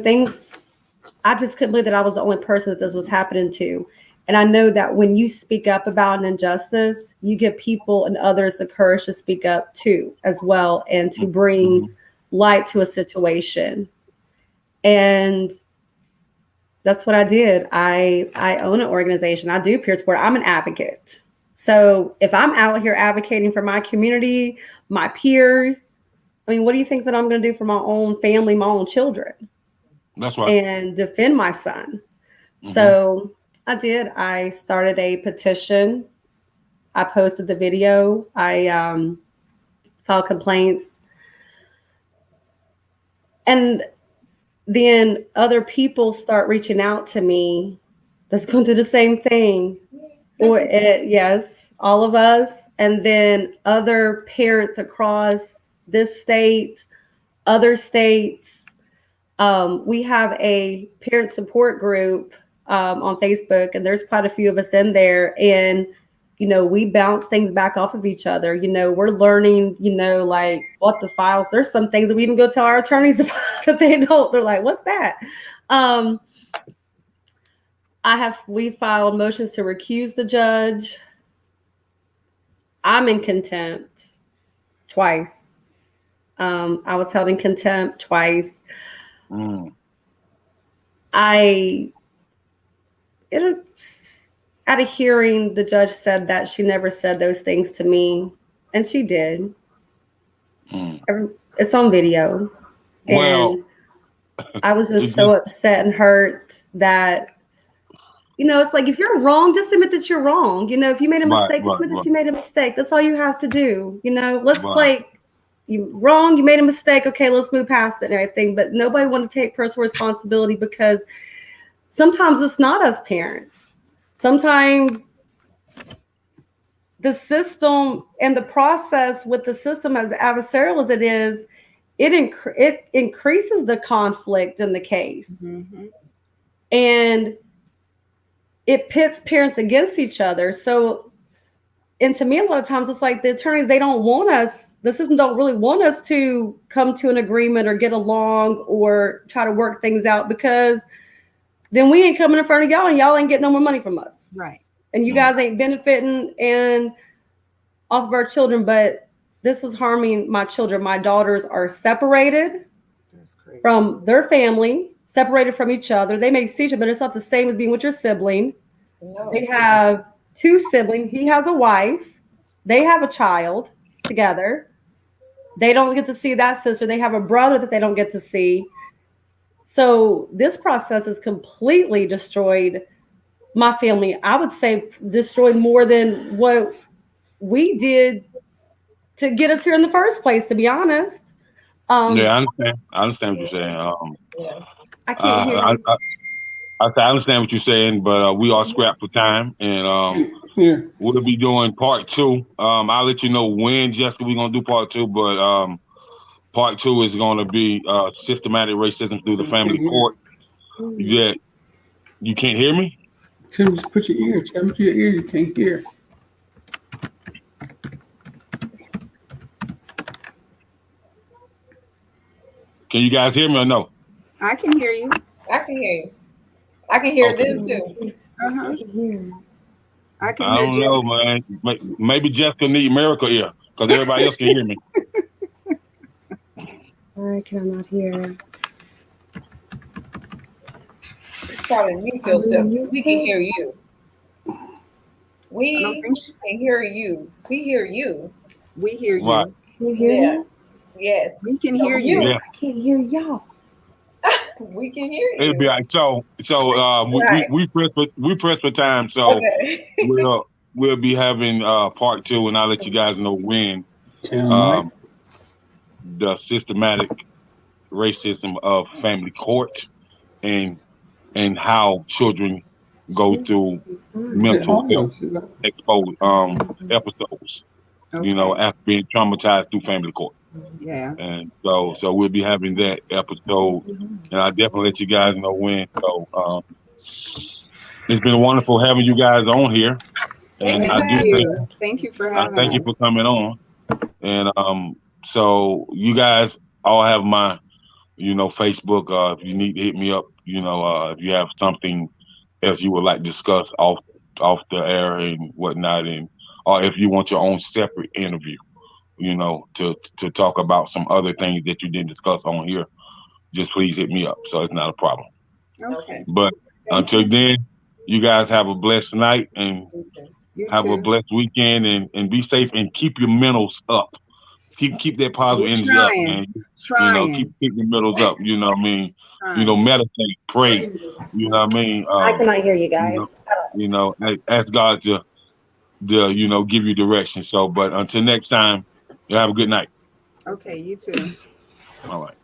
I just couldn't believe that I was the only person that this was happening to. And I know that when you speak up about an injustice, you give people and others the courage to speak up too, as well, and to bring light to a situation. And that's what I did. I own an organization. I do peer support. I'm an advocate. So if I'm out here advocating for my community, my peers, I mean, what do you think that I'm going to do for my own family, my own children? That's right. And defend my son. So I did. I started a petition. I posted the video. I filed complaints. And then other people start reaching out to me that's going through the same thing. Yes, all of us. And then other parents across this state, other states. We have a parent support group on Facebook, and there's quite a few of us in there. And, we bounce things back off of each other. We're learning, like what the files. There's some things that we even go tell our attorneys that they don't. They're like, what's that? We filed motions to recuse the judge. I'm in contempt twice. I was held in contempt twice. At a hearing, the judge said that she never said those things to me, and she did. It's on video. Well, and I was just so upset and hurt that, it's like, if you're wrong, just admit that you're wrong. If you made a mistake, just admit that you made a mistake. That's all you have to do. You wrong, you made a mistake. Okay, let's move past it and everything. But nobody want to take personal responsibility, because sometimes it's not us parents. Sometimes the system and the process with the system, as adversarial as it is, it increases the conflict in the case. And it pits parents against each other. So, and to me, a lot of times it's like the attorneys, they don't want us, the system don't really want us to come to an agreement or get along or try to work things out, because then we ain't coming in front of y'all, and y'all ain't getting no more money from us. Right. And you guys ain't benefiting and off of our children, but this is harming my children. My daughters are separated from their family, separated from each other. They may see each other, but it's not the same as being with your sibling. No. They have 2 siblings. He has a wife. They have a child together. They don't get to see that sister. They have a brother that they don't get to see. So this process has completely destroyed my family, I would say, destroyed more than what we did to get us here in the first place, to be honest. Yeah, I understand. I understand what you're saying. Yeah. I can't hear you. I understand what you're saying, but we are scrapped for time, and Here. we'll be doing part two. I'll let you know when, Jessica, we're gonna do part two, but part two is gonna be systematic racism through the family court. Yeah, you can't hear me? Tim, just put your ear. Tell me to your ear. You can't hear. Can you guys hear me or no? I can hear you. I can hear you. I can hear Okay. them too. Uh-huh. I can I hear don't you. know, man. Maybe Jessica need miracle ear because everybody else can hear me. Why can I not hear? Probably mute yourself. We can hear you. I don't We think can hear you. We hear you. we hear you. Right. Can you hear Yeah. me? Yes. We can So hear you. Yeah. I can't hear y'all. We can hear It'll be you. all right. So Right. we press for time, so Okay. we'll be having part two, and I'll let you guys know when Mike. the systematic racism of family court and how children go through mental health exposed episodes, Okay. after being traumatized through family court. Yeah. And so we'll be having that episode, and I'll definitely let you guys know when. So it's been wonderful having you guys on here, Thank and you I for do Thank having think you. Thank you for I having thank you us. for coming on. And so you guys all have my Facebook. If you need to hit me up, if you have something else you would like to discuss off the air and whatnot, and or if you want your own separate interview, to talk about some other things that you didn't discuss on here, just please hit me up. So it's not a problem. Okay. But Thank until you. then, you guys have a blessed night and you too. You have a too. blessed weekend, and be safe and keep your mentals up. Keep that positive We're energy up, trying. man. Trying. Keep your mentals up. You know what I mean? Trying. Meditate, pray. You know what I mean? I cannot hear you You guys. ask God to give you direction. So, but until next time, you have a good night. Okay, you too. All right.